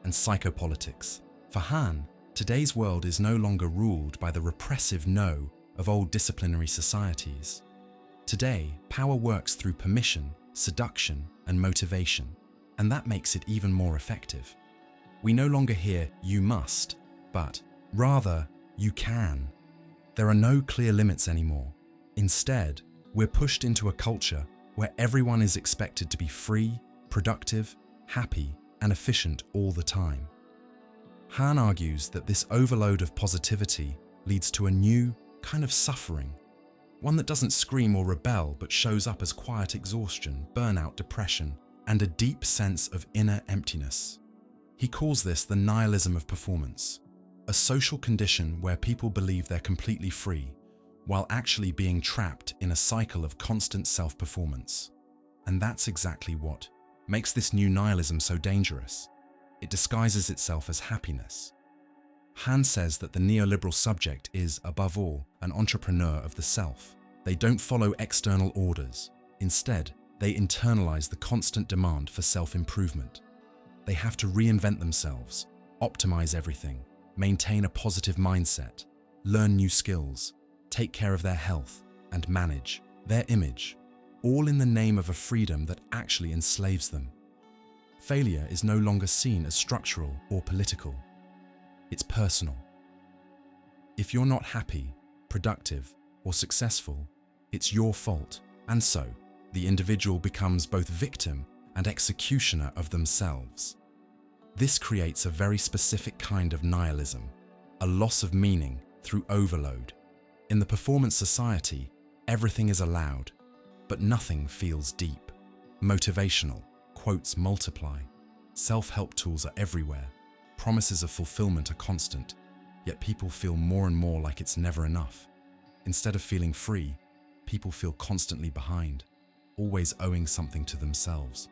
Speaker 1: and Psychopolitics. For Han, today's world is no longer ruled by the repressive no of old disciplinary societies. Today, power works through permission, seduction, and motivation, and that makes it even more effective. We no longer hear "you must," but rather, "you can." There are no clear limits anymore. Instead, we're pushed into a culture where everyone is expected to be free, productive, happy, and efficient all the time. Han argues that this overload of positivity leads to a new kind of suffering, one that doesn't scream or rebel but shows up as quiet exhaustion, burnout, depression, and a deep sense of inner emptiness. He calls this the nihilism of performance, a social condition where people believe they're completely free, while actually being trapped in a cycle of constant self-performance. And that's exactly what makes this new nihilism so dangerous. It disguises itself as happiness. Han says that the neoliberal subject is, above all, an entrepreneur of the self. They don't follow external orders. Instead, they internalize the constant demand for self-improvement. They have to reinvent themselves, optimize everything, maintain a positive mindset, learn new skills, take care of their health, and manage their image, all in the name of a freedom that actually enslaves them. Failure is no longer seen as structural or political. It's personal. If you're not happy, productive, or successful, it's your fault, and so the individual becomes both victim and executioner of themselves. This creates a very specific kind of nihilism, a loss of meaning through overload. In the performance society, everything is allowed, but nothing feels deep. Motivational, quotes multiply, self-help tools are everywhere, promises of fulfillment are constant, yet people feel more and more like it's never enough. Instead of feeling free, people feel constantly behind, always owing something to themselves.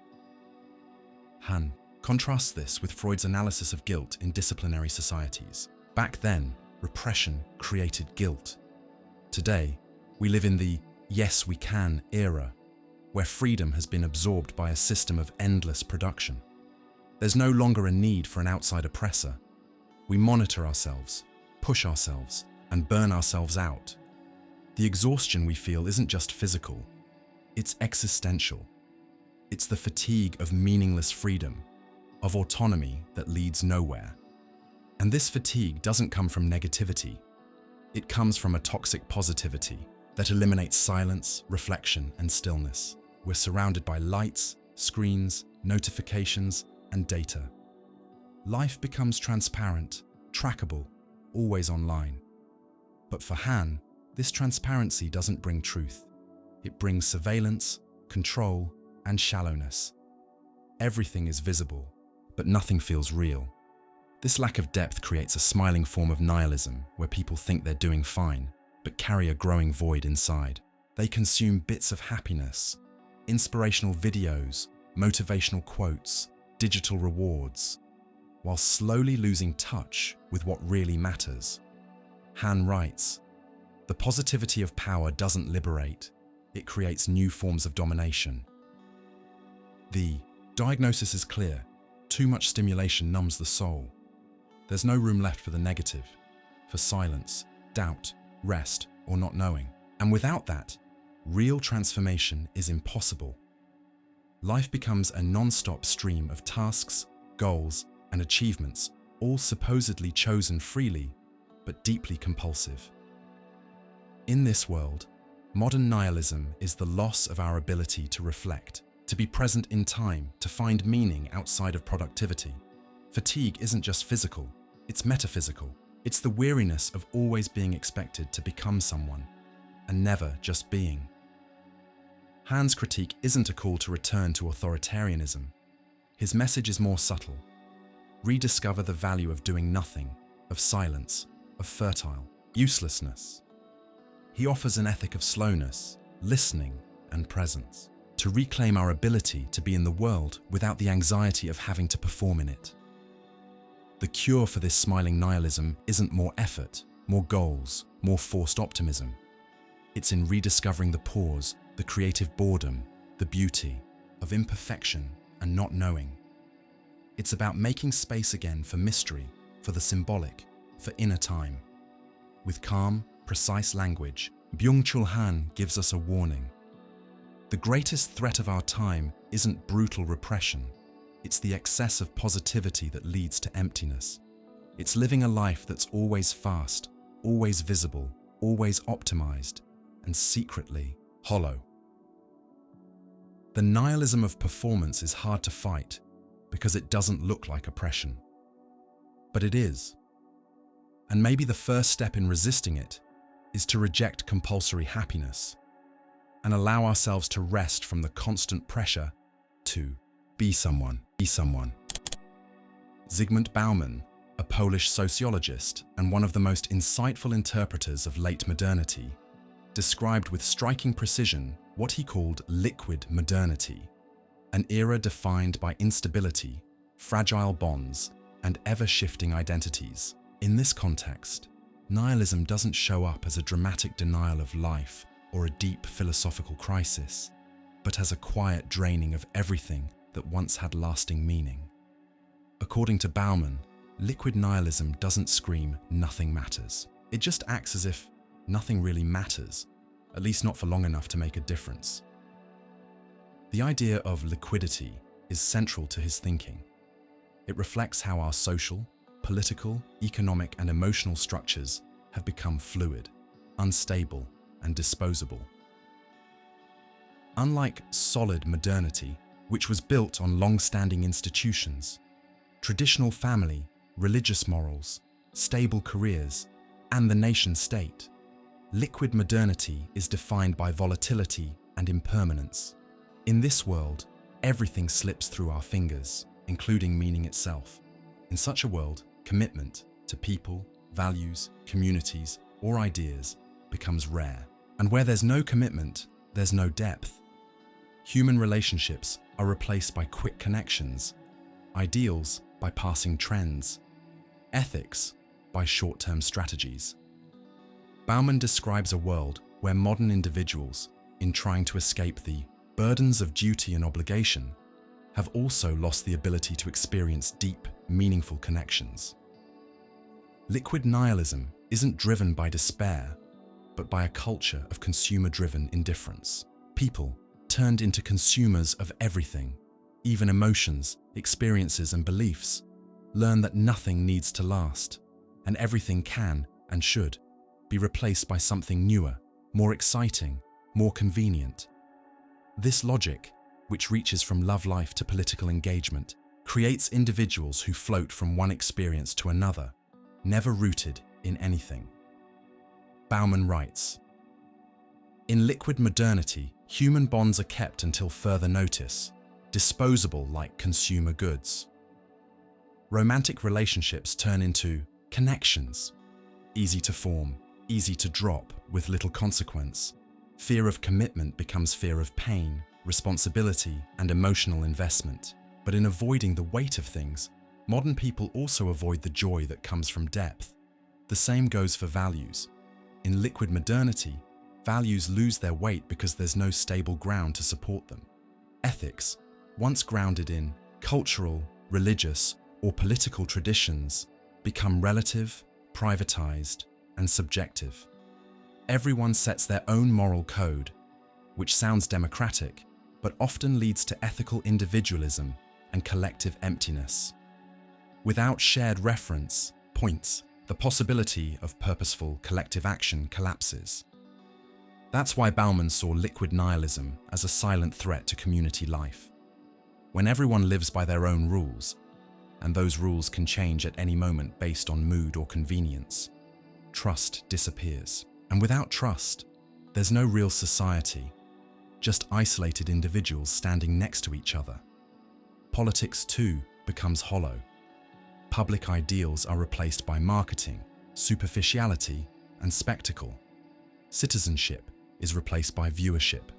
Speaker 1: Han contrasts this with Freud's analysis of guilt in disciplinary societies. Back then, repression created guilt. Today, we live in the "yes, we can" era, where freedom has been absorbed by a system of endless production. There's no longer a need for an outside oppressor. We monitor ourselves, push ourselves, and burn ourselves out. The exhaustion we feel isn't just physical, it's existential. It's the fatigue of meaningless freedom, of autonomy that leads nowhere. And this fatigue doesn't come from negativity. It comes from a toxic positivity that eliminates silence, reflection, and stillness. We're surrounded by lights, screens, notifications, and data. Life becomes transparent, trackable, always online. But for Han, this transparency doesn't bring truth. It brings surveillance, control, and shallowness. Everything is visible, but nothing feels real. This lack of depth creates a smiling form of nihilism where people think they're doing fine, but carry a growing void inside. They consume bits of happiness, inspirational videos, motivational quotes, digital rewards, while slowly losing touch with what really matters. Han writes, "The positivity of power doesn't liberate, it creates new forms of domination." The diagnosis is clear: too much stimulation numbs the soul. There's no room left for the negative, for silence, doubt, rest, or not knowing. And without that, real transformation is impossible. Life becomes a non-stop stream of tasks, goals, and achievements, all supposedly chosen freely, but deeply compulsive. In this world, modern nihilism is the loss of our ability to reflect, to be present in time, to find meaning outside of productivity. Fatigue isn't just physical, it's metaphysical. It's the weariness of always being expected to become someone, and never just being. Han's critique isn't a call to return to authoritarianism. His message is more subtle. Rediscover the value of doing nothing, of silence, of fertile uselessness. He offers an ethic of slowness, listening, and presence, to reclaim our ability to be in the world without the anxiety of having to perform in it. The cure for this smiling nihilism isn't more effort, more goals, more forced optimism. It's in rediscovering the pause, the creative boredom, the beauty of imperfection and not knowing. It's about making space again for mystery, for the symbolic, for inner time. With calm, precise language, Byung-Chul Han gives us a warning. The greatest threat of our time isn't brutal repression. It's the excess of positivity that leads to emptiness. It's living a life that's always fast, always visible, always optimized, and secretly hollow. The nihilism of performance is hard to fight because it doesn't look like oppression. But it is. And maybe the first step in resisting it is to reject compulsory happiness and allow ourselves to rest from the constant pressure to be someone, be someone. Zygmunt Bauman, a Polish sociologist and one of the most insightful interpreters of late modernity, described with striking precision what he called liquid modernity, an era defined by instability, fragile bonds, and ever-shifting identities. In this context, nihilism doesn't show up as a dramatic denial of life or a deep philosophical crisis, but as a quiet draining of everything that once had lasting meaning. According to Bauman, liquid nihilism doesn't scream "nothing matters." It just acts as if nothing really matters, at least not for long enough to make a difference. The idea of liquidity is central to his thinking. It reflects how our social, political, economic, and emotional structures have become fluid, unstable, and disposable. Unlike solid modernity, which was built on long-standing institutions, traditional family, religious morals, stable careers, and the nation-state, liquid modernity is defined by volatility and impermanence. In this world, everything slips through our fingers, including meaning itself. In such a world, commitment to people, values, communities, or ideas becomes rare. And where there's no commitment, there's no depth. Human relationships are replaced by quick connections, ideals by passing trends, ethics by short-term strategies. Bauman describes a world where modern individuals, in trying to escape the burdens of duty and obligation, have also lost the ability to experience deep, meaningful connections. Liquid nihilism isn't driven by despair, but by a culture of consumer-driven indifference. People, turned into consumers of everything, even emotions, experiences, and beliefs, learn that nothing needs to last, and everything can and should be replaced by something newer, more exciting, more convenient. This logic, which reaches from love life to political engagement, creates individuals who float from one experience to another, never rooted in anything. Bauman writes, "In liquid modernity, human bonds are kept until further notice, disposable like consumer goods. Romantic relationships turn into connections, easy to form, easy to drop, with little consequence. Fear of commitment becomes fear of pain, responsibility, and emotional investment. But in avoiding the weight of things, modern people also avoid the joy that comes from depth. The same goes for values. In liquid modernity, values lose their weight because there's no stable ground to support them. Ethics, once grounded in cultural, religious, or political traditions, become relative, privatized, and subjective. Everyone sets their own moral code, which sounds democratic, but often leads to ethical individualism and collective emptiness. Without shared reference points, the possibility of purposeful collective action collapses. That's why Bauman saw liquid nihilism as a silent threat to community life. When everyone lives by their own rules, and those rules can change at any moment based on mood or convenience, trust disappears. And without trust, there's no real society, just isolated individuals standing next to each other. Politics, too, becomes hollow. Public ideals are replaced by marketing, superficiality, and spectacle. Citizenship is replaced by viewership.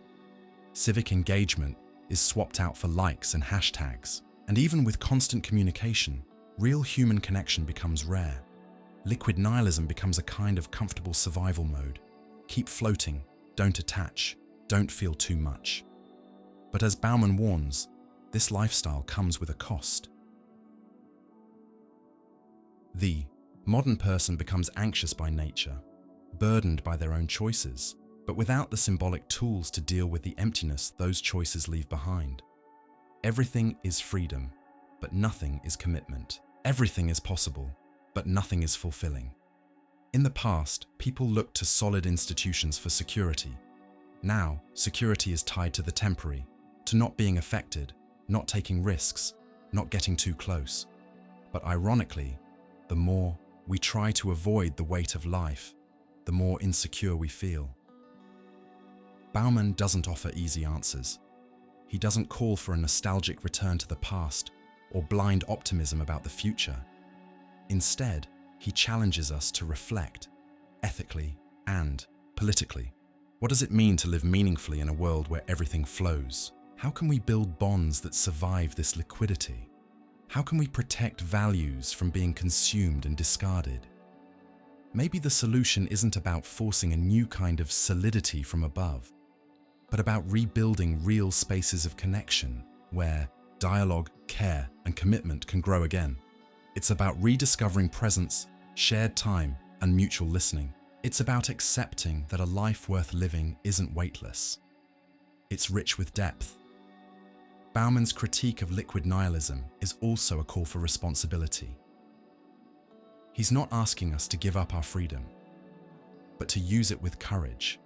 Speaker 1: Civic engagement is swapped out for likes and hashtags. And even with constant communication, real human connection becomes rare. Liquid nihilism becomes a kind of comfortable survival mode. Keep floating, don't attach, don't feel too much. But as Bauman warns, this lifestyle comes with a cost. The modern person becomes anxious by nature, burdened by their own choices, but without the symbolic tools to deal with the emptiness those choices leave behind. Everything is freedom, but nothing is commitment. Everything is possible, but nothing is fulfilling. In the past, people looked to solid institutions for security. Now, security is tied to the temporary, to not being affected, not taking risks, not getting too close. But ironically, the more we try to avoid the weight of life, the more insecure we feel. Bauman doesn't offer easy answers. He doesn't call for a nostalgic return to the past or blind optimism about the future. Instead, he challenges us to reflect, ethically and politically. What does it mean to live meaningfully in a world where everything flows? How can we build bonds that survive this liquidity? How can we protect values from being consumed and discarded? Maybe the solution isn't about forcing a new kind of solidity from above, but about rebuilding real spaces of connection where dialogue, care, and commitment can grow again. It's about rediscovering presence, shared time, and mutual listening. It's about accepting that a life worth living isn't weightless. It's rich with depth. Bauman's critique of liquid nihilism is also a call for responsibility. He's not asking us to give up our freedom, but to use it with courage,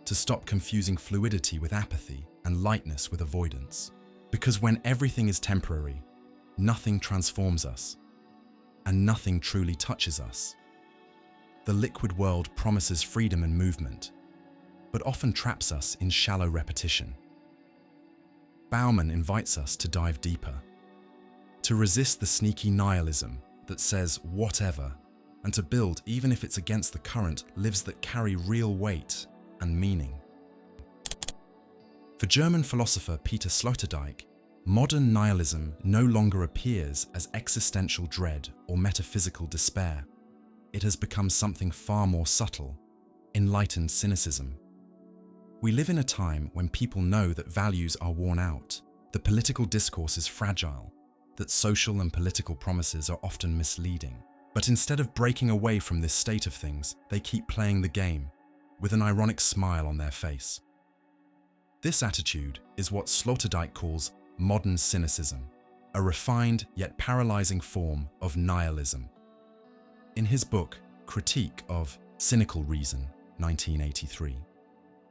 Speaker 1: to stop confusing fluidity with apathy and lightness with avoidance. Because when everything is temporary, nothing transforms us, and nothing truly touches us. The liquid world promises freedom and movement, but often traps us in shallow repetition. Bauman invites us to dive deeper, to resist the sneaky nihilism that says whatever, and to build, even if it's against the current, lives that carry real weight and meaning. For German philosopher Peter Sloterdijk, modern nihilism no longer appears as existential dread or metaphysical despair. It has become something far more subtle, enlightened cynicism. We live in a time when people know that values are worn out, the political discourse is fragile, that social and political promises are often misleading. But instead of breaking away from this state of things, they keep playing the game, with an ironic smile on their face. This attitude is what Sloterdijk calls modern cynicism, a refined yet paralyzing form of nihilism. In his book, Critique of Cynical Reason, 1983,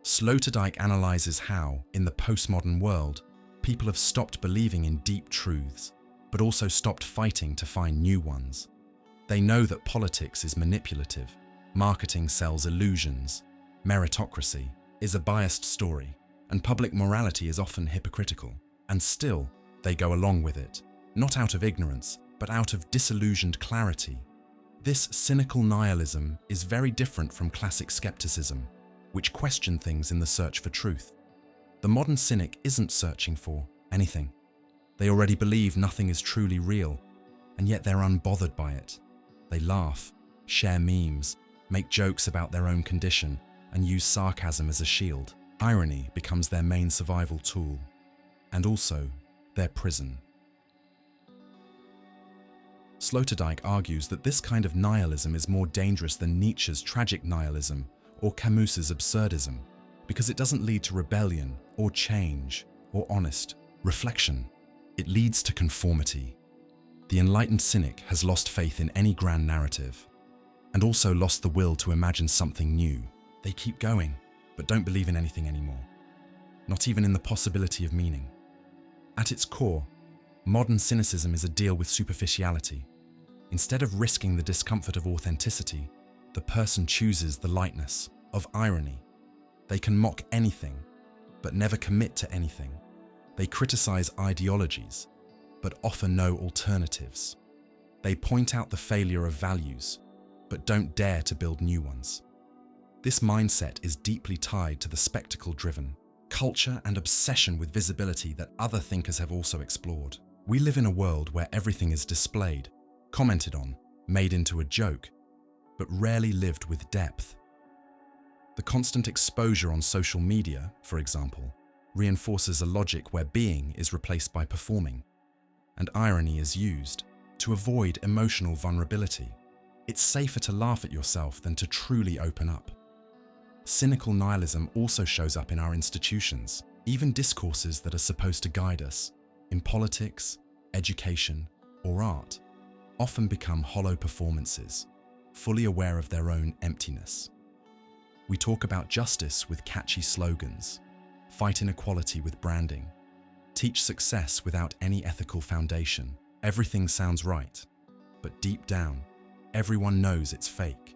Speaker 1: Sloterdijk analyzes how, in the postmodern world, people have stopped believing in deep truths, but also stopped fighting to find new ones. They know that politics is manipulative, marketing sells illusions, meritocracy is a biased story, and public morality is often hypocritical. And still, they go along with it, not out of ignorance, but out of disillusioned clarity. This cynical nihilism is very different from classic skepticism, which question things in the search for truth. The modern cynic isn't searching for anything. They already believe nothing is truly real, and yet they're unbothered by it. They laugh, share memes, make jokes about their own condition, and use sarcasm as a shield. Irony becomes their main survival tool, and also their prison. Sloterdijk argues that this kind of nihilism is more dangerous than Nietzsche's tragic nihilism or Camus's absurdism, because it doesn't lead to rebellion or change or honest reflection. It leads to conformity. The enlightened cynic has lost faith in any grand narrative, and also lost the will to imagine something new. They keep going, but don't believe in anything anymore, not even in the possibility of meaning. At its core, modern cynicism is a deal with superficiality. Instead of risking the discomfort of authenticity, the person chooses the lightness of irony. They can mock anything, but never commit to anything. They criticize ideologies, but offer no alternatives. They point out the failure of values, but don't dare to build new ones. This mindset is deeply tied to the spectacle-driven culture and obsession with visibility that other thinkers have also explored. We live in a world where everything is displayed, commented on, made into a joke, but rarely lived with depth. The constant exposure on social media, for example, reinforces a logic where being is replaced by performing, and irony is used to avoid emotional vulnerability. It's safer to laugh at yourself than to truly open up. Cynical nihilism also shows up in our institutions. Even discourses that are supposed to guide us, in politics, education, or art, often become hollow performances, fully aware of their own emptiness. We talk about justice with catchy slogans, fight inequality with branding, teach success without any ethical foundation. Everything sounds right, but deep down, everyone knows it's fake.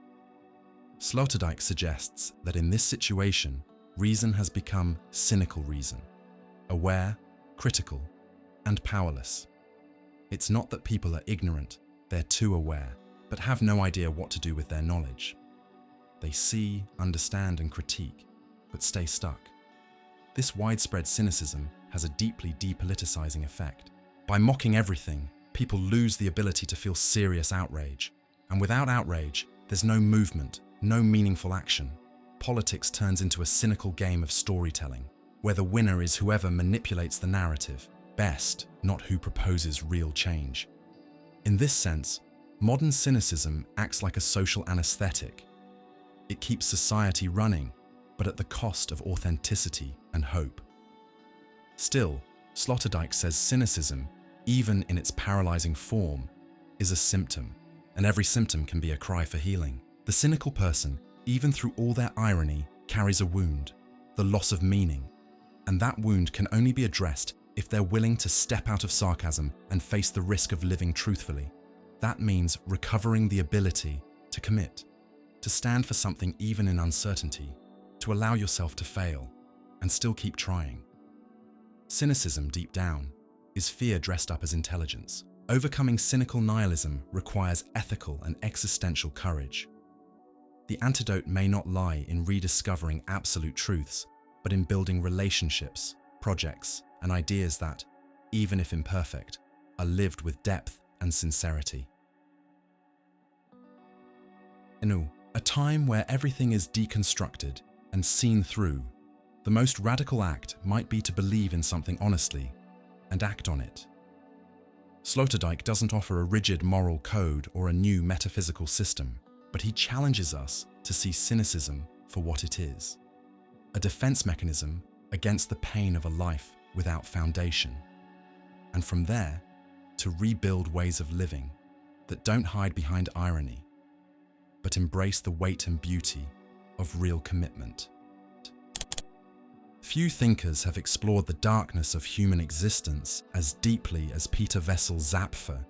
Speaker 1: Sloterdijk suggests that in this situation, reason has become cynical reason, aware, critical, and powerless. It's not that people are ignorant, they're too aware, but have no idea what to do with their knowledge. They see, understand, and critique, but stay stuck. This widespread cynicism has a deeply depoliticizing effect. By mocking everything, people lose the ability to feel serious outrage. And without outrage, there's no movement, no meaningful action. Politics turns into a cynical game of storytelling, where the winner is whoever manipulates the narrative best, not who proposes real change. In this sense, modern cynicism acts like a social anesthetic. It keeps society running, but at the cost of authenticity and hope. Still, Sloterdijk says cynicism, even in its paralyzing form, is a symptom, and every symptom can be a cry for healing. The cynical person, even through all their irony, carries a wound, the loss of meaning, and that wound can only be addressed if they're willing to step out of sarcasm and face the risk of living truthfully. That means recovering the ability to commit, to stand for something even in uncertainty, to allow yourself to fail, and still keep trying. Cynicism, deep down, is fear dressed up as intelligence. Overcoming cynical nihilism requires ethical and existential courage. The antidote may not lie in rediscovering absolute truths, but in building relationships, projects, and ideas that, even if imperfect, are lived with depth and sincerity. In a time where everything is deconstructed and seen through, the most radical act might be to believe in something honestly and act on it. Sloterdijk doesn't offer a rigid moral code or a new metaphysical system, but he challenges us to see cynicism for what it is, a defense mechanism against the pain of a life without foundation, and from there, to rebuild ways of living that don't hide behind irony, but embrace the weight and beauty of real commitment. Few thinkers have explored the darkness of human existence as deeply as Peter Wessel Zappfe,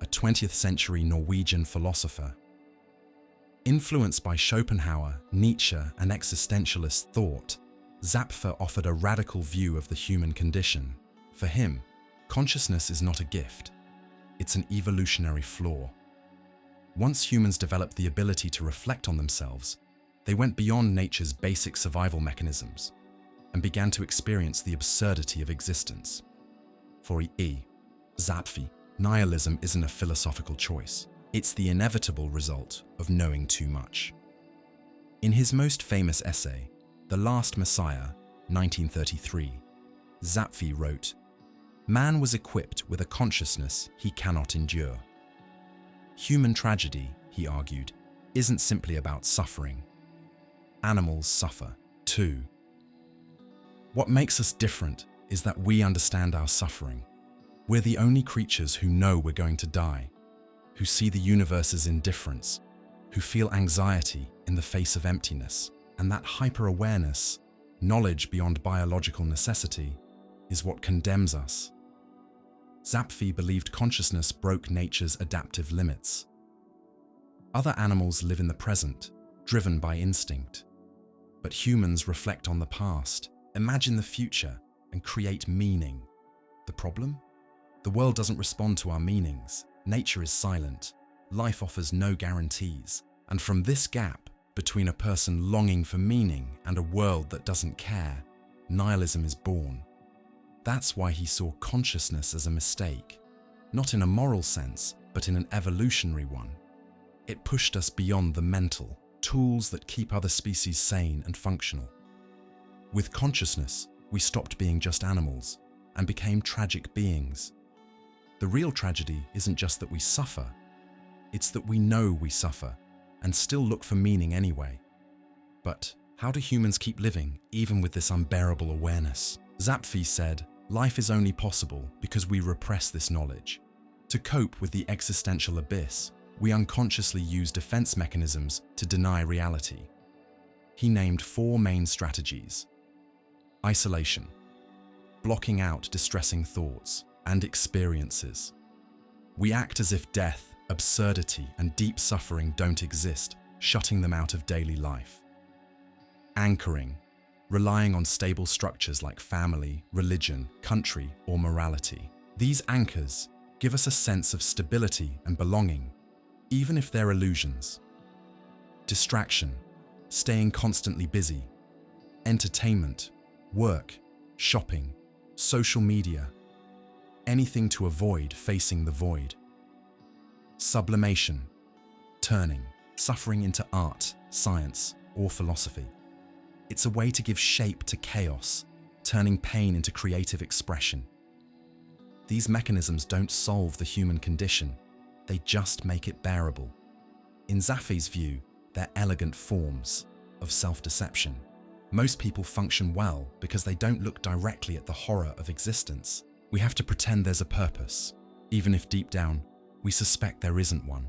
Speaker 1: a 20th century Norwegian philosopher. Influenced by Schopenhauer, Nietzsche, and existentialist thought, Zappfe offered a radical view of the human condition. For him, consciousness is not a gift, it's an evolutionary flaw. Once humans developed the ability to reflect on themselves, they went beyond nature's basic survival mechanisms and began to experience the absurdity of existence. For Zappfe, nihilism isn't a philosophical choice. It's the inevitable result of knowing too much. In his most famous essay, The Last Messiah, 1933, Zappfe wrote, "Man was equipped with a consciousness he cannot endure. Human tragedy," he argued, "isn't simply about suffering. Animals suffer, too. What makes us different is that we understand our suffering. We're the only creatures who know we're going to die, who see the universe's indifference, who feel anxiety in the face of emptiness, and that hyper-awareness, knowledge beyond biological necessity, is what condemns us." Zappfe believed consciousness broke nature's adaptive limits. Other animals live in the present, driven by instinct. But humans reflect on the past, imagine the future, and create meaning. The problem? The world doesn't respond to our meanings. Nature is silent. Life offers no guarantees. And from this gap between a person longing for meaning and a world that doesn't care, nihilism is born. That's why he saw consciousness as a mistake, not in a moral sense, but in an evolutionary one. It pushed us beyond the mental, tools that keep other species sane and functional. With consciousness, we stopped being just animals and became tragic beings. The real tragedy isn't just that we suffer, it's that we know we suffer and still look for meaning anyway. But how do humans keep living even with this unbearable awareness? Zappfe said, "Life is only possible because we repress this knowledge. To cope with the existential abyss, we unconsciously use defense mechanisms to deny reality." He named 4 main strategies: isolation, blocking out distressing thoughts and experiences. We act as if death, absurdity, and deep suffering don't exist, shutting them out of daily life. Anchoring, relying on stable structures like family, religion, country, or morality. These anchors give us a sense of stability and belonging, even if they're illusions. Distraction, staying constantly busy. Entertainment, work, shopping, social media. Anything to avoid facing the void. Sublimation, turning suffering into art, science, or philosophy. It's a way to give shape to chaos, turning pain into creative expression. These mechanisms don't solve the human condition, they just make it bearable. In Zappfe's view, they're elegant forms of self-deception. Most people function well because they don't look directly at the horror of existence. We have to pretend there's a purpose, even if deep down, we suspect there isn't one.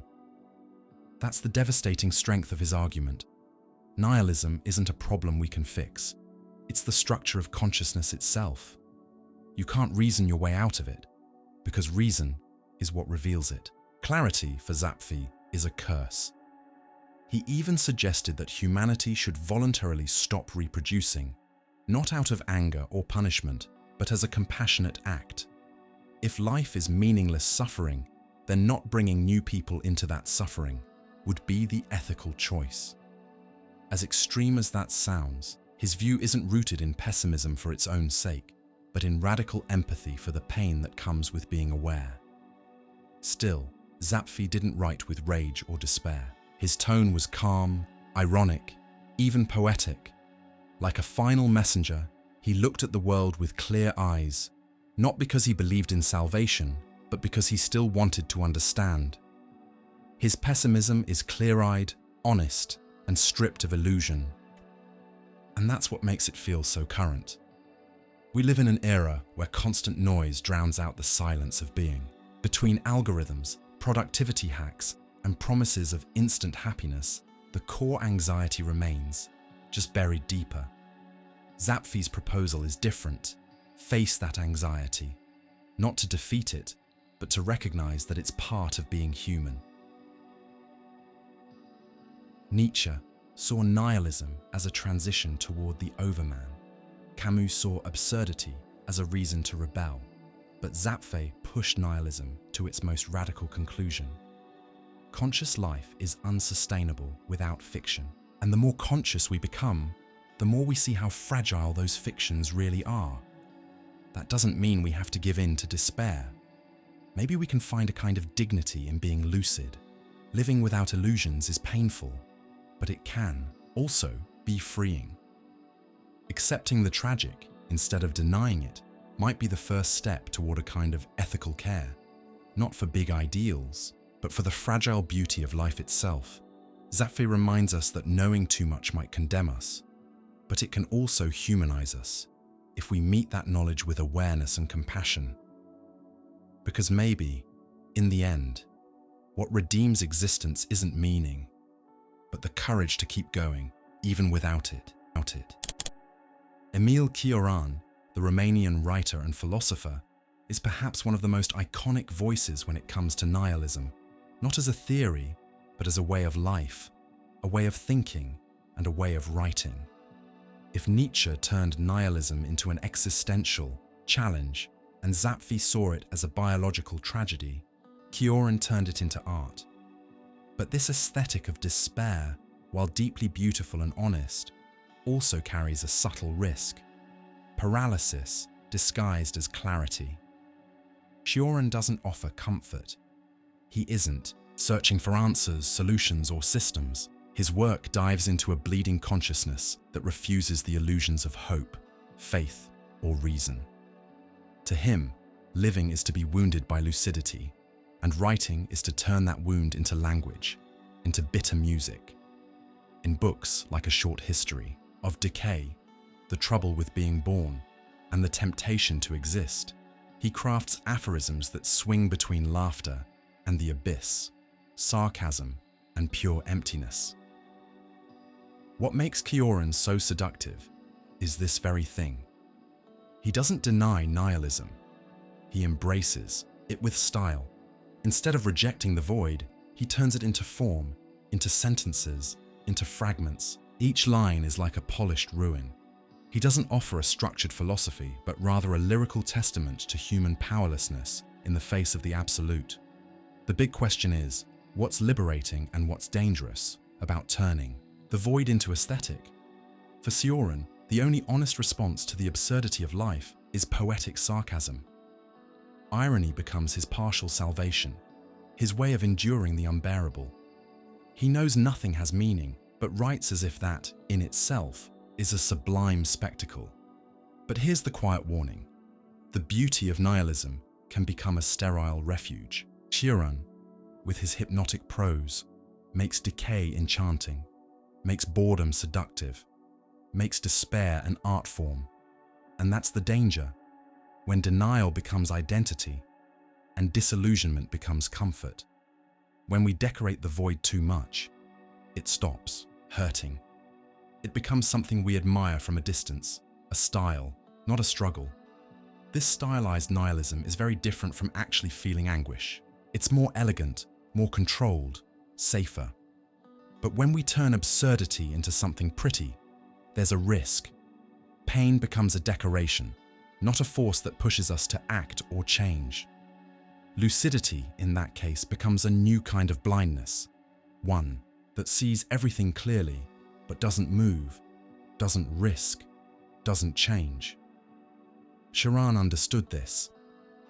Speaker 1: That's the devastating strength of his argument. Nihilism isn't a problem we can fix. It's the structure of consciousness itself. You can't reason your way out of it, because reason is what reveals it. Clarity, for Zappfe, is a curse. He even suggested that humanity should voluntarily stop reproducing, not out of anger or punishment, but as a compassionate act. If life is meaningless suffering, then not bringing new people into that suffering would be the ethical choice. As extreme as that sounds, his view isn't rooted in pessimism for its own sake, but in radical empathy for the pain that comes with being aware. Still, Zappfe didn't write with rage or despair. His tone was calm, ironic, even poetic. Like a final messenger, he looked at the world with clear eyes, not because he believed in salvation, but because he still wanted to understand. His pessimism is clear-eyed, honest, and stripped of illusion. And that's what makes it feel so current. We live in an era where constant noise drowns out the silence of being. Between algorithms, productivity hacks, and promises of instant happiness, the core anxiety remains, just buried deeper. Zappfe's proposal is different. Face that anxiety, not to defeat it, but to recognize that it's part of being human. Nietzsche saw nihilism as a transition toward the overman. Camus saw absurdity as a reason to rebel, but Zappfe pushed nihilism to its most radical conclusion. Conscious life is unsustainable without fiction, and the more conscious we become, the more we see how fragile those fictions really are. That doesn't mean we have to give in to despair. Maybe we can find a kind of dignity in being lucid. Living without illusions is painful, but it can also be freeing. Accepting the tragic instead of denying it might be the first step toward a kind of ethical care, not for big ideals, but for the fragile beauty of life itself. Zappfe reminds us that knowing too much might condemn us, but it can also humanize us if we meet that knowledge with awareness and compassion. Because maybe, in the end, what redeems existence isn't meaning, but the courage to keep going, even without it. Emil Cioran, the Romanian writer and philosopher, is perhaps one of the most iconic voices when it comes to nihilism, not as a theory, but as a way of life, a way of thinking, and a way of writing. If Nietzsche turned nihilism into an existential challenge, and Zappfe saw it as a biological tragedy, Cioran turned it into art. But this aesthetic of despair, while deeply beautiful and honest, also carries a subtle risk: paralysis disguised as clarity. Cioran doesn't offer comfort. He isn't searching for answers, solutions, or systems. His work dives into a bleeding consciousness that refuses the illusions of hope, faith, or reason. To him, living is to be wounded by lucidity, and writing is to turn that wound into language, into bitter music. In books like A Short History, of decay, the trouble with being born, and the temptation to exist, he crafts aphorisms that swing between laughter and the abyss, sarcasm and pure emptiness. What makes Cioran so seductive is this very thing. He doesn't deny nihilism. He embraces it with style. Instead of rejecting the void, he turns it into form, into sentences, into fragments. Each line is like a polished ruin. He doesn't offer a structured philosophy, but rather a lyrical testament to human powerlessness in the face of the absolute. The big question is, what's liberating and what's dangerous about turning the void into aesthetic? For Cioran, the only honest response to the absurdity of life is poetic sarcasm. Irony becomes his partial salvation, his way of enduring the unbearable. He knows nothing has meaning, but writes as if that, in itself, is a sublime spectacle. But here's the quiet warning. The beauty of nihilism can become a sterile refuge. Cioran, with his hypnotic prose, makes decay enchanting, makes boredom seductive, makes despair an art form. And that's the danger, when denial becomes identity and disillusionment becomes comfort. When we decorate the void too much, it stops hurting. It becomes something we admire from a distance, a style, not a struggle. This stylized nihilism is very different from actually feeling anguish. It's more elegant, more controlled, safer. But when we turn absurdity into something pretty, there's a risk. Pain becomes a decoration, not a force that pushes us to act or change. Lucidity, in that case, becomes a new kind of blindness, one that sees everything clearly, but doesn't move, doesn't risk, doesn't change. Cioran understood this.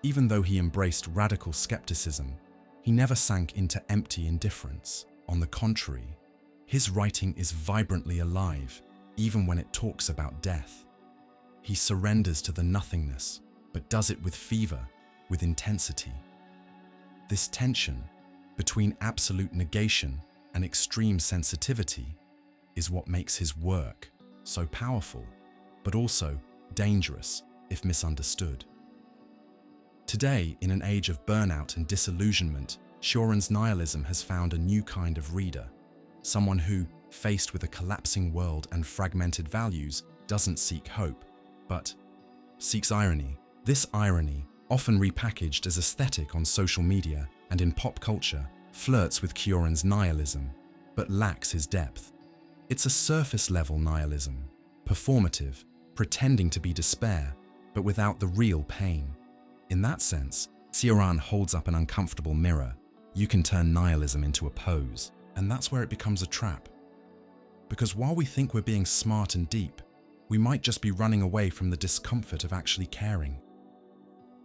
Speaker 1: Even though he embraced radical skepticism, he never sank into empty indifference. On the contrary, his writing is vibrantly alive, even when it talks about death. He surrenders to the nothingness, but does it with fever, with intensity. This tension between absolute negation and extreme sensitivity is what makes his work so powerful, but also dangerous if misunderstood. Today, in an age of burnout and disillusionment, Cioran's nihilism has found a new kind of reader, someone who, faced with a collapsing world and fragmented values, doesn't seek hope, but seeks irony. This irony, often repackaged as aesthetic on social media and in pop culture, flirts with Cioran's nihilism, but lacks his depth. It's a surface-level nihilism, performative, pretending to be despair, but without the real pain. In that sense, Cioran holds up an uncomfortable mirror. You can turn nihilism into a pose, and that's where it becomes a trap. Because while we think we're being smart and deep, we might just be running away from the discomfort of actually caring.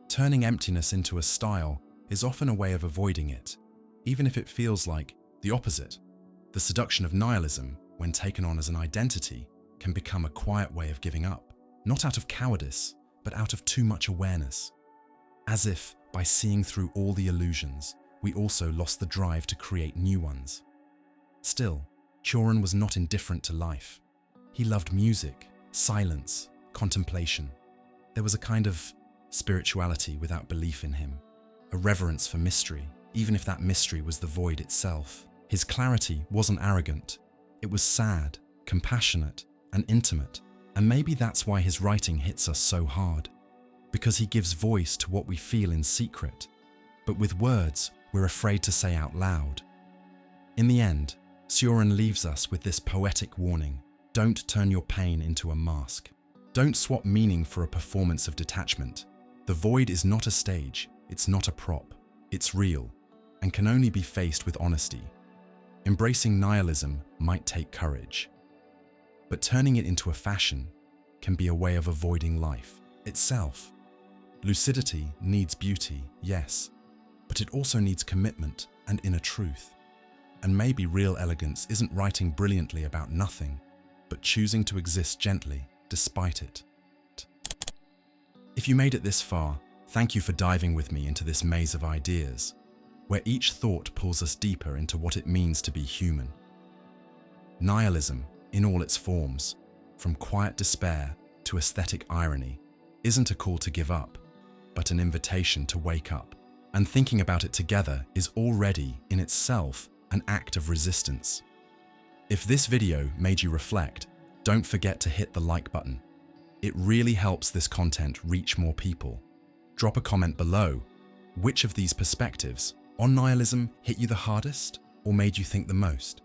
Speaker 1: Turning emptiness into a style is often a way of avoiding it, even if it feels like the opposite. The seduction of nihilism, when taken on as an identity, can become a quiet way of giving up, not out of cowardice, but out of too much awareness. As if, by seeing through all the illusions, we also lost the drive to create new ones. Still, Cioran was not indifferent to life. He loved music, silence, contemplation. There was a kind of spirituality without belief in him, a reverence for mystery, even if that mystery was the void itself. His clarity wasn't arrogant. It was sad, compassionate, and intimate. And maybe that's why his writing hits us so hard, because he gives voice to what we feel in secret, but with words we're afraid to say out loud. In the end, Cioran leaves us with this poetic warning: don't turn your pain into a mask. Don't swap meaning for a performance of detachment. The void is not a stage, it's not a prop, it's real, and can only be faced with honesty. Embracing nihilism might take courage, but turning it into a fashion can be a way of avoiding life itself. Lucidity needs beauty, yes, but it also needs commitment and inner truth. And maybe real elegance isn't writing brilliantly about nothing, but choosing to exist gently despite it. If you made it this far, thank you for diving with me into this maze of ideas, where each thought pulls us deeper into what it means to be human. Nihilism, in all its forms, from quiet despair to aesthetic irony, isn't a call to give up, but an invitation to wake up. And thinking about it together is already, in itself, an act of resistance. If this video made you reflect, don't forget to hit the like button. It really helps this content reach more people. Drop a comment below. Which of these perspectives on nihilism hit you the hardest or made you think the most?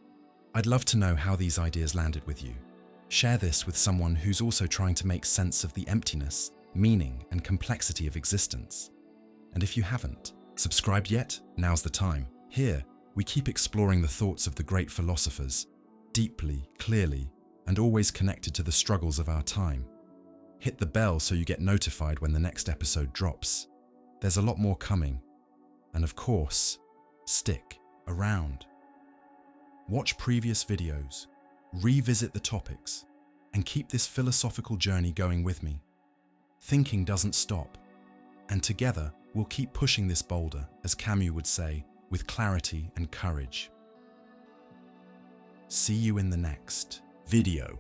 Speaker 1: I'd love to know how these ideas landed with you. Share this with someone who's also trying to make sense of the emptiness, meaning, and complexity of existence. And if you haven't subscribed yet, now's the time. Here, we keep exploring the thoughts of the great philosophers, deeply, clearly, and always connected to the struggles of our time. Hit the bell so you get notified when the next episode drops. There's a lot more coming. And of course, stick around. Watch previous videos, revisit the topics, and keep this philosophical journey going with me. Thinking doesn't stop, and together we'll keep pushing this boulder, as Camus would say, with clarity and courage. See you in the next video.